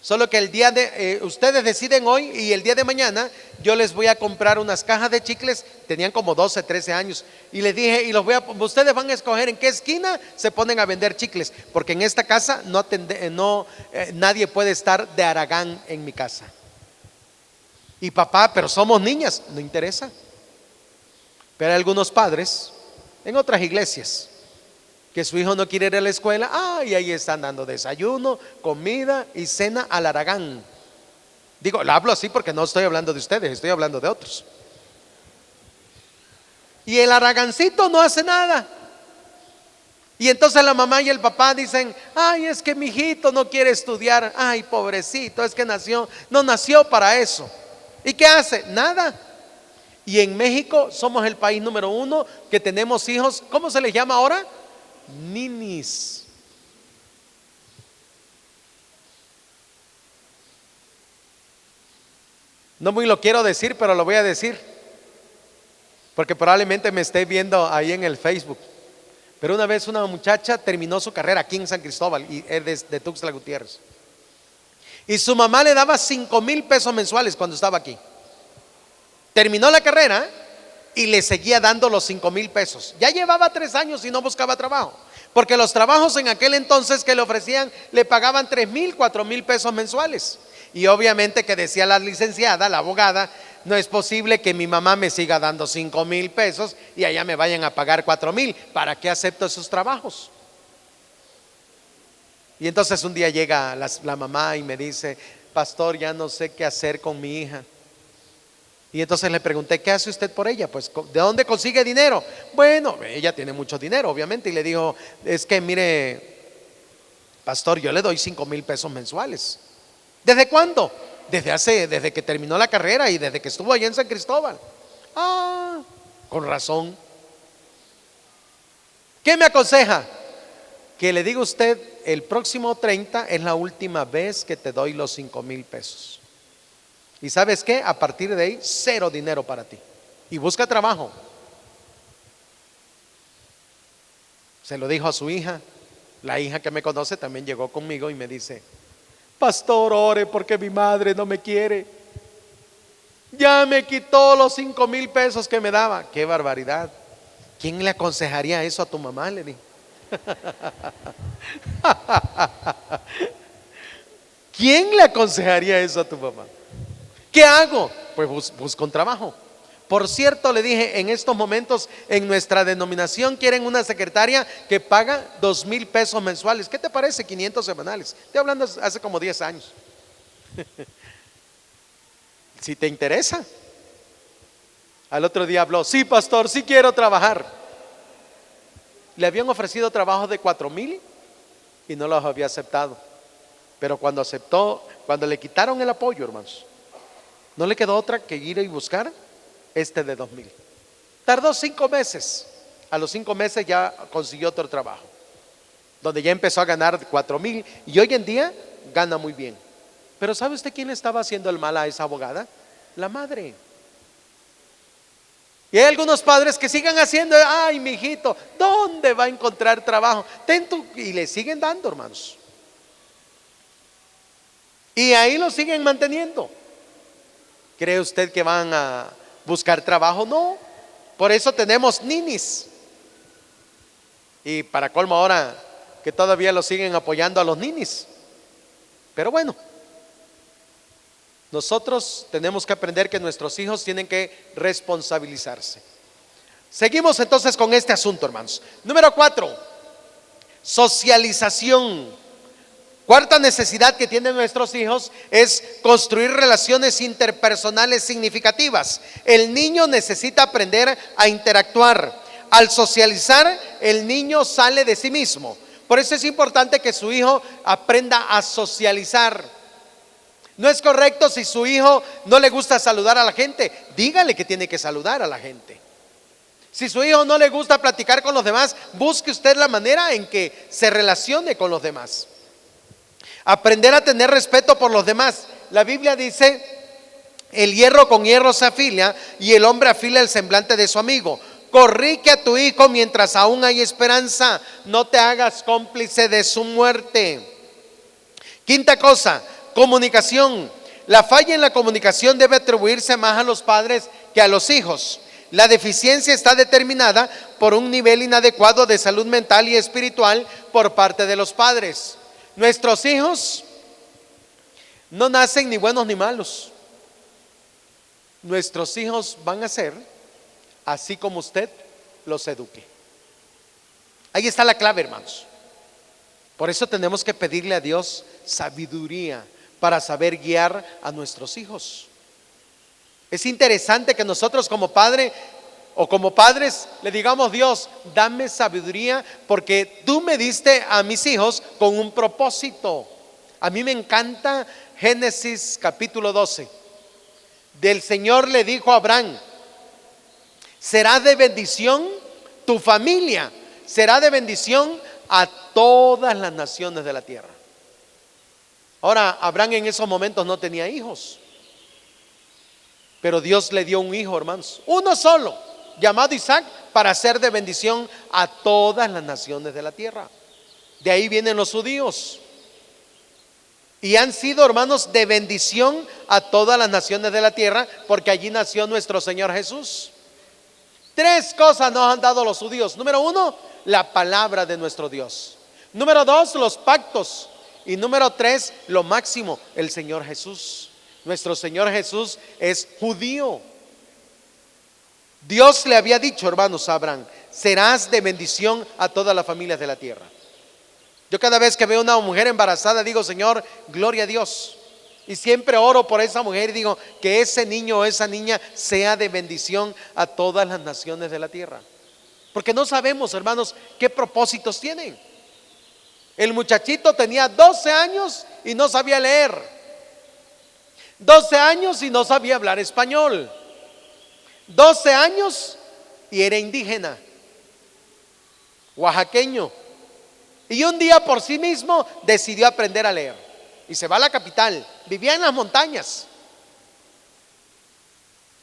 Solo que el día de ustedes deciden hoy, y el día de mañana yo les voy a comprar unas cajas de chicles. Tenían como 12, 13 años. Y les dije: y ustedes van a escoger en qué esquina se ponen a vender chicles, porque en esta casa nadie puede estar de haragán en mi casa. Y papá, pero somos niñas. No interesa. Pero hay algunos padres en otras iglesias que su hijo no quiere ir a la escuela, y ahí están dando desayuno, comida y cena al haragán. Lo hablo así porque no estoy hablando de ustedes, estoy hablando de otros. Y el haragancito no hace nada. Y entonces la mamá y el papá dicen: ay, es que mi hijito no quiere estudiar. Ay, pobrecito, es que no nació para eso. ¿Y qué hace? Nada. Y en México somos el país número 1 que tenemos hijos, ¿cómo se les llama ahora? Ninis. No muy lo quiero decir, pero lo voy a decir, porque probablemente me esté viendo ahí en el Facebook. Pero una vez una muchacha terminó su carrera aquí en San Cristóbal, y es de Tuxtla Gutiérrez, y su mamá le daba 5,000 pesos mensuales cuando estaba aquí. Terminó la carrera y le seguía dando los 5,000 pesos. Ya llevaba 3 años y no buscaba trabajo, porque los trabajos en aquel entonces que le ofrecían le pagaban 3,000, 4,000 pesos mensuales. Y obviamente que decía la licenciada, la abogada, no es posible que mi mamá me siga dando 5,000 pesos y allá me vayan a pagar 4,000. ¿Para qué acepto esos trabajos? Y entonces un día llega la mamá y me dice: pastor, ya no sé qué hacer con mi hija. Y entonces le pregunté: ¿qué hace usted por ella? Pues, ¿de dónde consigue dinero? Bueno, ella tiene mucho dinero, obviamente. Y le dijo: es que mire, pastor, yo le doy 5,000 pesos mensuales. ¿Desde cuándo? Desde que terminó la carrera y desde que estuvo allá en San Cristóbal. Ah, con razón. ¿Qué me aconseja? Que le diga usted: el próximo 30 es la última vez que te doy los 5,000 pesos. Y ¿sabes qué? A partir de ahí, cero dinero para ti. Y busca trabajo. Se lo dijo a su hija. La hija que me conoce también llegó conmigo y me dice: pastor, ore porque mi madre no me quiere. Ya me quitó los 5,000 pesos que me daba. ¡Qué barbaridad! ¿Quién le aconsejaría eso a tu mamá? Le dije. ¿Quién le aconsejaría eso a tu mamá? ¿Qué hago? Pues busco un trabajo. Por cierto, le dije, en estos momentos en nuestra denominación quieren una secretaria que paga 2,000 pesos mensuales. ¿Qué te parece? 500 semanales. Estoy hablando hace como 10 años. Si te interesa. Al otro día habló: sí, pastor, sí quiero trabajar. Le habían ofrecido trabajo de 4,000 y no los había aceptado. Pero cuando aceptó, cuando le quitaron el apoyo, hermanos, no le quedó otra que ir y buscar este de 2,000. Tardó 5 meses. A los 5 meses ya consiguió otro trabajo, donde ya empezó a ganar 4,000 y hoy en día gana muy bien. Pero ¿sabe usted quién estaba haciendo el mal a esa abogada? La madre. Y hay algunos padres que sigan haciendo: ay, mi hijito, ¿dónde va a encontrar trabajo? Y le siguen dando, hermanos. Y ahí lo siguen manteniendo. ¿Cree usted que van a buscar trabajo? No. Por eso tenemos ninis. Y para colmo ahora que todavía lo siguen apoyando a los ninis. Pero bueno, nosotros tenemos que aprender que nuestros hijos tienen que responsabilizarse. Seguimos entonces con este asunto, hermanos. Número 4, socialización. Cuarta necesidad que tienen nuestros hijos es construir relaciones interpersonales significativas. El niño necesita aprender a interactuar. Al socializar, el niño sale de sí mismo. Por eso es importante que su hijo aprenda a socializar. No es correcto si su hijo no le gusta saludar a la gente, dígale que tiene que saludar a la gente. Si su hijo no le gusta platicar con los demás, busque usted la manera en que se relacione con los demás. Aprender a tener respeto por los demás. La Biblia dice: el hierro con hierro se afila y el hombre afila el semblante de su amigo. Corrige a tu hijo mientras aún hay esperanza. No te hagas cómplice de su muerte. Quinta cosa, comunicación. La falla en la comunicación debe atribuirse más a los padres que a los hijos. La deficiencia está determinada por un nivel inadecuado de salud mental y espiritual por parte de los padres. Nuestros hijos no nacen ni buenos ni malos. Nuestros hijos van a ser así como usted los eduque. Ahí está la clave, hermanos. Por eso tenemos que pedirle a Dios sabiduría para saber guiar a nuestros hijos. Es interesante que nosotros como padre o como padres le digamos: Dios, dame sabiduría porque tú me diste a mis hijos con un propósito. A mí me encanta Génesis capítulo 12. Del Señor le dijo a Abraham: será de bendición tu familia, será de bendición a todas las naciones de la tierra. Ahora, Abraham en esos momentos no tenía hijos, pero Dios le dio un hijo, hermanos, uno solo, llamado Isaac, para ser de bendición a todas las naciones de la tierra. De ahí vienen los judíos. Y han sido, hermanos, de bendición a todas las naciones de la tierra, porque allí nació nuestro Señor Jesús. Tres cosas nos han dado los judíos. Número uno, la palabra de nuestro Dios. Número dos, los pactos. Y número tres, lo máximo, el Señor Jesús. Nuestro Señor Jesús es judío. Dios le había dicho, hermanos, a Abraham: serás de bendición a todas las familias de la tierra. Yo cada vez que veo una mujer embarazada digo: Señor, gloria a Dios. Y siempre oro por esa mujer y digo: que ese niño o esa niña sea de bendición a todas las naciones de la tierra. Porque no sabemos, hermanos, qué propósitos tienen. El muchachito tenía 12 años y no sabía leer. 12 años y no sabía hablar español. 12 años y era indígena, oaxaqueño. Y un día por sí mismo decidió aprender a leer. Y se va a la capital. Vivía en las montañas.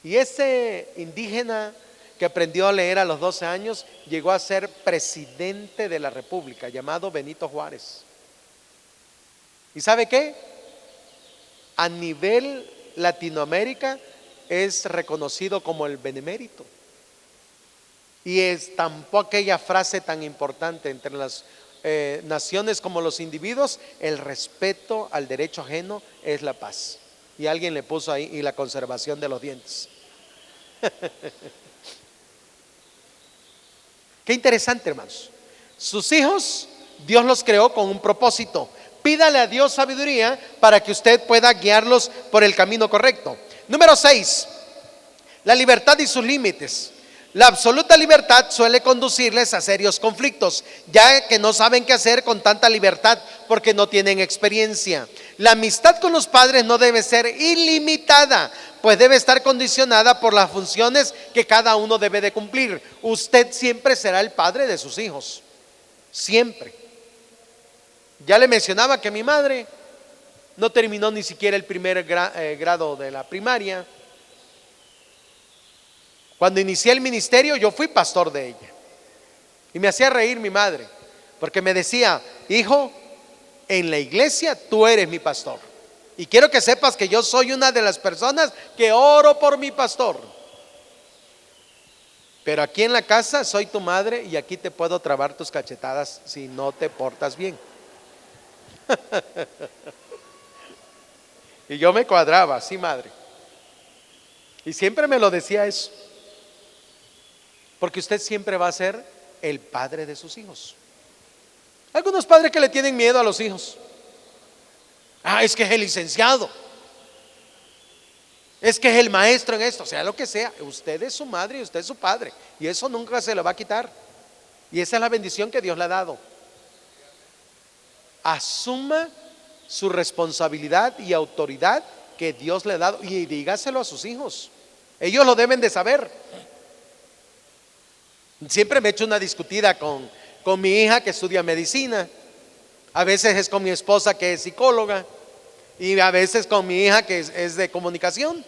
Y ese indígena que aprendió a leer a los 12 años llegó a ser presidente de la República, llamado Benito Juárez. ¿Y sabe qué? A nivel Latinoamérica es reconocido como el benemérito. Y estampó aquella frase tan importante entre las naciones como los individuos: el respeto al derecho ajeno es la paz. Y alguien le puso ahí: y la conservación de los dientes. Qué interesante, hermanos. Sus hijos, Dios los creó con un propósito. Pídale a Dios sabiduría para que usted pueda guiarlos por el camino correcto. Número 6, la libertad y sus límites. La absoluta libertad suele conducirles a serios conflictos, ya que no saben qué hacer con tanta libertad porque no tienen experiencia. La amistad con los padres no debe ser ilimitada, pues debe estar condicionada por las funciones que cada uno debe de cumplir. Usted siempre será el padre de sus hijos, siempre. Ya le mencionaba que mi madre no terminó ni siquiera el primer grado de la primaria. Cuando inicié el ministerio, yo fui pastor de ella. Y me hacía reír mi madre, porque me decía: hijo, en la iglesia tú eres mi pastor. Y quiero que sepas que yo soy una de las personas que oro por mi pastor. Pero aquí en la casa soy tu madre y aquí te puedo trabar tus cachetadas si no te portas bien. Y yo me cuadraba: sí, madre. Y siempre me lo decía eso. Porque usted siempre va a ser el padre de sus hijos. Algunos padres que le tienen miedo a los hijos: es que es el licenciado, es que es el maestro en esto, sea lo que sea. Usted es su madre y usted es su padre, y eso nunca se le va a quitar. Y esa es la bendición que Dios le ha dado. Asuma su responsabilidad y autoridad que Dios le ha dado, y dígaselo a sus hijos. Ellos lo deben de saber. Siempre me he hecho una discutida con mi hija que estudia medicina. A veces es con mi esposa que es psicóloga. Y a veces con mi hija que es de comunicación.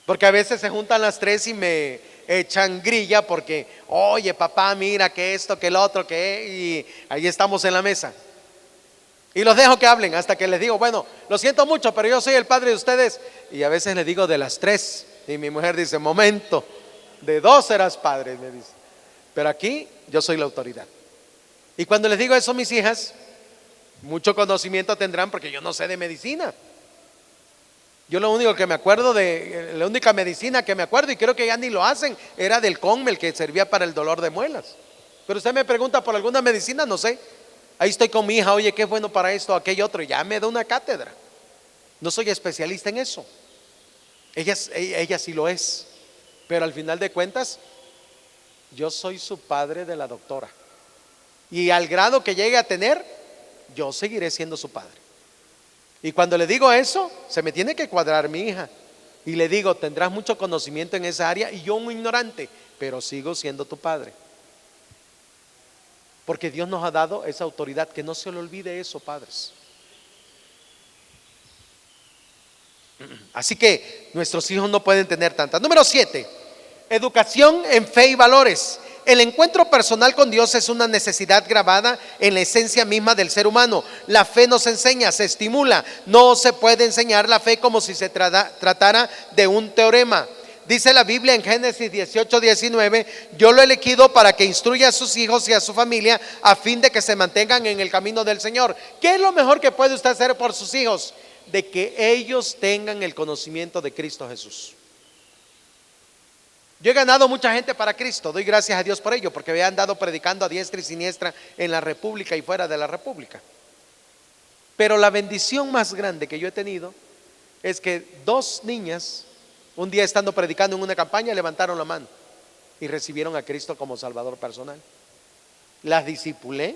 Porque a veces se juntan las tres y me echan grilla porque: oye papá, mira que esto, que el otro, y ahí estamos en la mesa. Y los dejo que hablen hasta que les digo: bueno, lo siento mucho, pero yo soy el padre de ustedes. Y a veces les digo de las tres. Y mi mujer dice: momento, de dos serás padre, me dice. Pero aquí yo soy la autoridad. Y cuando les digo eso a mis hijas, mucho conocimiento tendrán porque yo no sé de medicina. Yo lo único que me acuerdo la única medicina que me acuerdo, y creo que ya ni lo hacen, era del Conmel, que servía para el dolor de muelas. Pero usted me pregunta por alguna medicina, no sé. Ahí estoy con mi hija: oye, ¿qué es bueno para esto, aquello otro? Y ya me da una cátedra. No soy especialista en eso. Ella sí lo es. Pero al final de cuentas, yo soy su padre de la doctora. Y al grado que llegue a tener, yo seguiré siendo su padre. Y cuando le digo eso, se me tiene que cuadrar mi hija. Y le digo: tendrás mucho conocimiento en esa área y yo un ignorante, pero sigo siendo tu padre. Porque Dios nos ha dado esa autoridad. Que no se le olvide eso, padres. Así que nuestros hijos no pueden tener tantas. Número 7, educación en fe y valores. El encuentro personal con Dios es una necesidad grabada en la esencia misma del ser humano. La fe nos enseña, se estimula. No se puede enseñar la fe como si se tratara de un teorema. Dice la Biblia en Génesis 18:19: yo lo he elegido para que instruya a sus hijos y a su familia, a fin de que se mantengan en el camino del Señor. ¿Qué es lo mejor que puede usted hacer por sus hijos? De que ellos tengan el conocimiento de Cristo Jesús. Yo he ganado mucha gente para Cristo, doy gracias a Dios por ello, porque me han andado predicando a diestra y siniestra en la República y fuera de la República. Pero la bendición más grande que yo he tenido es que dos niñas, un día estando predicando en una campaña, levantaron la mano y recibieron a Cristo como Salvador personal. Las discipulé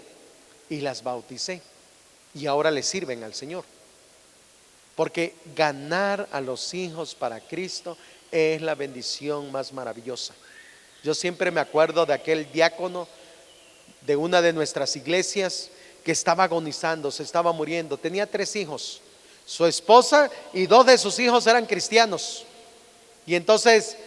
y las bauticé, y ahora le sirven al Señor. Porque ganar a los hijos para Cristo es la bendición más maravillosa. Yo siempre me acuerdo de aquel diácono de una de nuestras iglesias que estaba agonizando, se estaba muriendo. Tenía 3 hijos, su esposa y 2 de sus hijos eran cristianos. Y entonces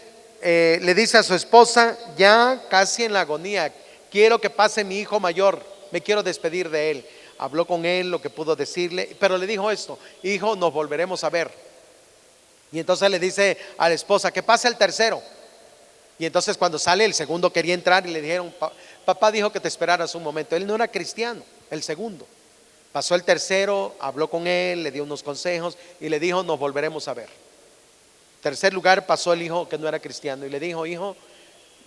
le dice a su esposa, ya casi en la agonía: quiero que pase mi hijo mayor, me quiero despedir de él. Habló con él lo que pudo decirle, pero le dijo esto: hijo, nos volveremos a ver. Y entonces le dice a la esposa: que pase el tercero. Y entonces cuando sale el segundo, quería entrar y le dijeron: papá dijo que te esperaras un momento. Él no era cristiano, el segundo. Pasó el tercero, habló con él, le dio unos consejos y le dijo: nos volveremos a ver. Tercer lugar pasó el hijo que no era cristiano y le dijo: hijo,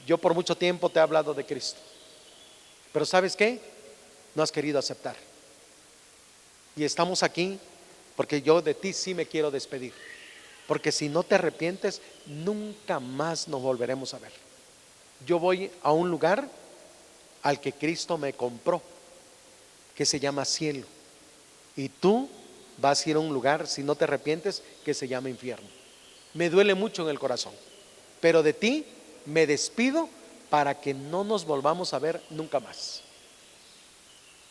yo por mucho tiempo te he hablado de Cristo, pero ¿sabes qué? No has querido aceptar. Y estamos aquí porque yo de ti sí me quiero despedir, porque si no te arrepientes, nunca más nos volveremos a ver. Yo voy a un lugar al que Cristo me compró, que se llama cielo, y tú vas a ir a un lugar, si no te arrepientes, que se llama infierno. Me duele mucho en el corazón, pero de ti me despido para que no nos volvamos a ver nunca más.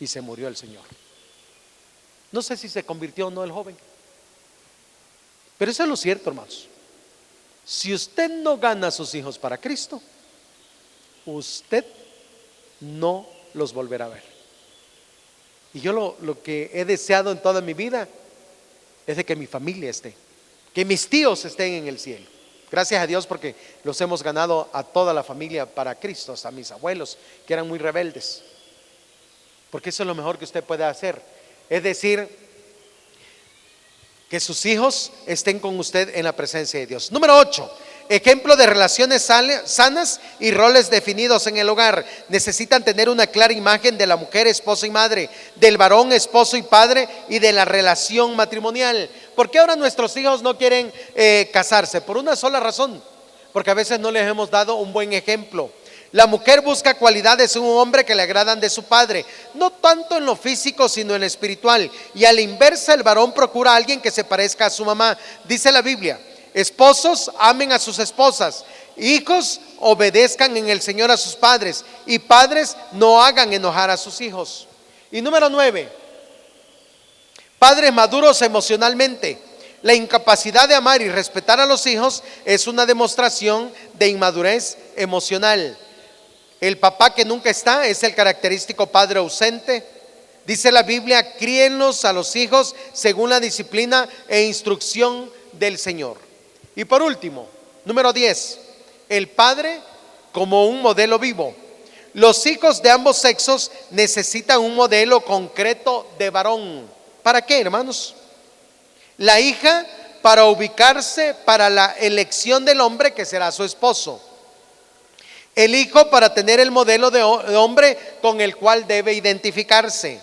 Y se murió el Señor. No sé si se convirtió o no el joven, pero eso es lo cierto, hermanos. Si usted no gana a sus hijos para Cristo, usted no los volverá a ver. Y yo lo que he deseado en toda mi vida es de que mi familia esté, que mis tíos estén en el cielo. Gracias a Dios porque los hemos ganado a toda la familia para Cristo, hasta mis abuelos que eran muy rebeldes. Porque eso es lo mejor que usted puede hacer, es decir, que sus hijos estén con usted en la presencia de Dios. Número 8, ejemplo de relaciones sanas y roles definidos en el hogar. Necesitan tener una clara imagen de la mujer, esposo y madre, del varón, esposo y padre, y de la relación matrimonial. ¿Por qué ahora nuestros hijos no quieren casarse? Por una sola razón: porque a veces no les hemos dado un buen ejemplo. La mujer busca cualidades en un hombre que le agradan de su padre, no tanto en lo físico sino en lo espiritual. Y a la inversa, el varón procura a alguien que se parezca a su mamá. Dice la Biblia: esposos, amen a sus esposas; hijos, obedezcan en el Señor a sus padres; y padres, no hagan enojar a sus hijos. Y número 9, padres maduros emocionalmente. La incapacidad de amar y respetar a los hijos es una demostración de inmadurez emocional. El papá que nunca está es el característico padre ausente. Dice la Biblia: críenlos a los hijos según la disciplina e instrucción del Señor. Y por último, número 10, el padre como un modelo vivo. Los hijos de ambos sexos necesitan un modelo concreto de varón. ¿Para qué, hermanos? La hija para ubicarse para la elección del hombre que será su esposo. El hijo para tener el modelo de hombre con el cual debe identificarse.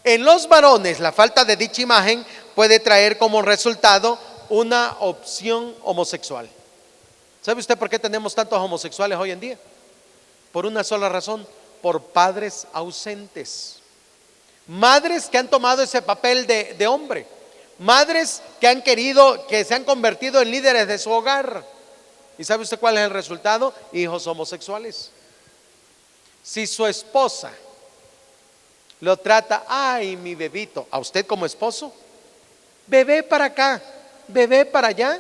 En los varones, la falta de dicha imagen puede traer como resultado una opción homosexual. ¿Sabe usted por qué tenemos tantos homosexuales hoy en día? Por una sola razón: por padres ausentes. Madres que han tomado ese papel de hombre. Madres que han querido, que se han convertido en líderes de su hogar. ¿Y sabe usted cuál es el resultado? Hijos homosexuales. Si su esposa lo trata: ay, mi bebito, a usted como esposo, bebé para acá, bebé para allá,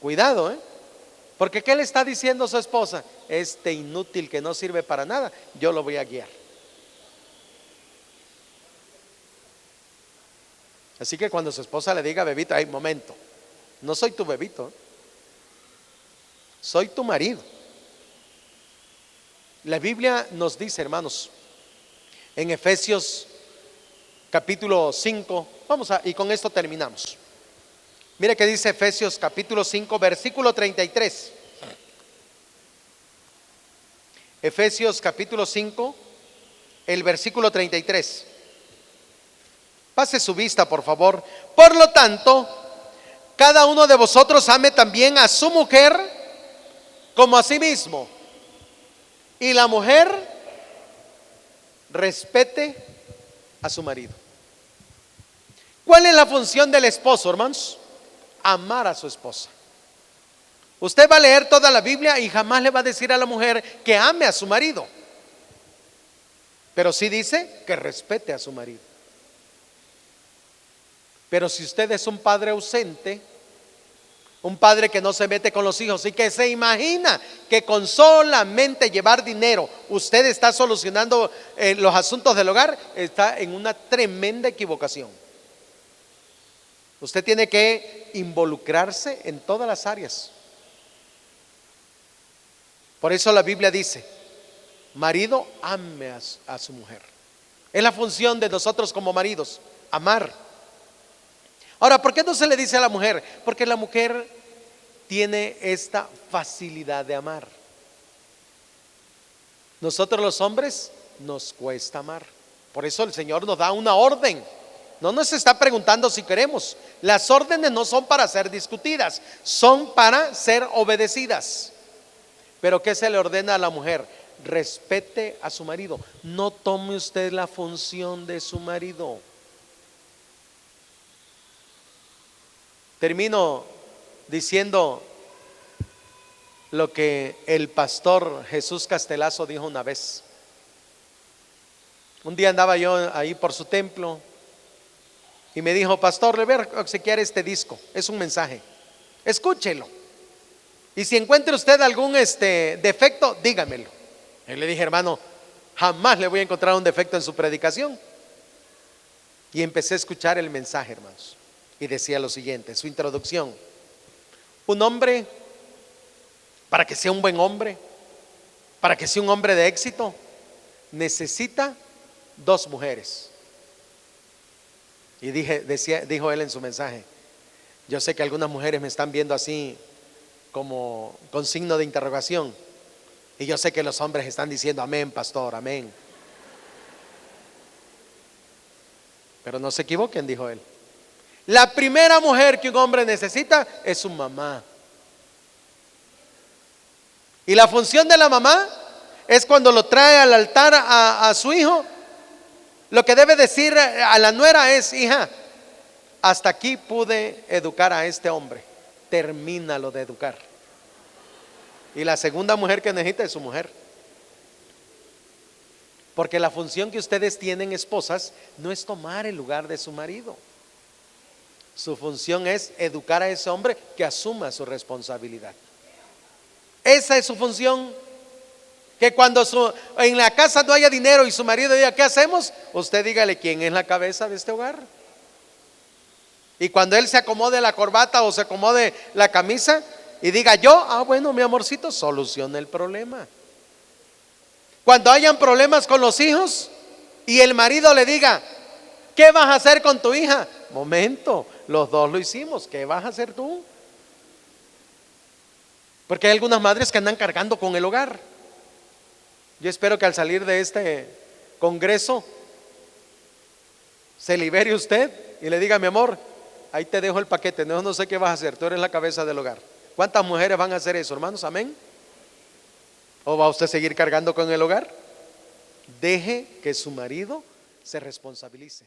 cuidado, porque ¿qué le está diciendo su esposa? Este inútil que no sirve para nada, yo lo voy a guiar. Así que cuando su esposa le diga: bebito, ay, momento, no soy tu bebito. soy tu marido. La Biblia nos dice, hermanos, en Efesios capítulo 5, y con esto terminamos. Mire que dice Efesios capítulo 5, versículo 33. Efesios capítulo 5, el versículo 33. Pase su vista, por favor. Por lo tanto, cada uno de vosotros ame también a su mujer como a sí mismo. Y la mujer respete a su marido. ¿Cuál es la función del esposo, hermanos? Amar a su esposa. Usted va a leer toda la Biblia y jamás le va a decir a la mujer que ame a su marido, pero sí dice que respete a su marido. Pero si usted es un padre ausente, un padre que no se mete con los hijos y que se imagina que con solamente llevar dinero usted está solucionando los asuntos del hogar, está en una tremenda equivocación. Usted tiene que involucrarse en todas las áreas. Por eso la Biblia dice: marido, ame a su mujer. Es la función de nosotros como maridos, amar. Ahora, ¿por qué no se le dice a la mujer? Porque la mujer tiene esta facilidad de amar. Nosotros los hombres nos cuesta amar. Por eso el Señor nos da una orden. No nos está preguntando si queremos. Las órdenes no son para ser discutidas, son para ser obedecidas. Pero ¿qué se le ordena a la mujer? Respete a su marido. No tome usted la función de su marido. Termino diciendo lo que el pastor Jesús Castelazo dijo una vez. Un día andaba yo ahí por su templo y me dijo: pastor, le voy a obsequiar este disco, es un mensaje, escúchelo. Y si encuentra usted algún defecto, dígamelo. Y le dije: hermano, jamás le voy a encontrar un defecto en su predicación. Y empecé a escuchar el mensaje, hermanos. Y decía lo siguiente, su introducción: un hombre, para que sea un buen hombre, para que sea un hombre de éxito, necesita 2 mujeres. Y dijo él en su mensaje: yo sé que algunas mujeres me están viendo así como con signo de interrogación, y yo sé que los hombres están diciendo: amén, pastor, amén. Pero no se equivoquen, dijo él. La primera mujer que un hombre necesita es su mamá. Y la función de la mamá es, cuando lo trae al altar a su hijo, lo que debe decir a la nuera es: hija, hasta aquí pude educar a este hombre, termínalo de educar. Y la segunda mujer que necesita es su mujer. Porque la función que ustedes tienen, esposas, no es tomar el lugar de su marido. Su función es educar a ese hombre que asuma su responsabilidad. Esa es su función. Que cuando en la casa no haya dinero y su marido diga: ¿qué hacemos? Usted dígale: ¿quién es la cabeza de este hogar? Y cuando él se acomode la corbata o se acomode la camisa y diga: yo, bueno, mi amorcito, solucione el problema. Cuando hayan problemas con los hijos y el marido le diga: ¿qué vas a hacer con tu hija? Momento, los dos lo hicimos, ¿qué vas a hacer tú? Porque hay algunas madres que andan cargando con el hogar. Yo espero que al salir de este congreso se libere usted y le diga: mi amor, ahí te dejo el paquete, no sé qué vas a hacer, tú eres la cabeza del hogar. ¿Cuántas mujeres van a hacer eso, hermanos? Amén. ¿O va usted a seguir cargando con el hogar? Deje que su marido se responsabilice.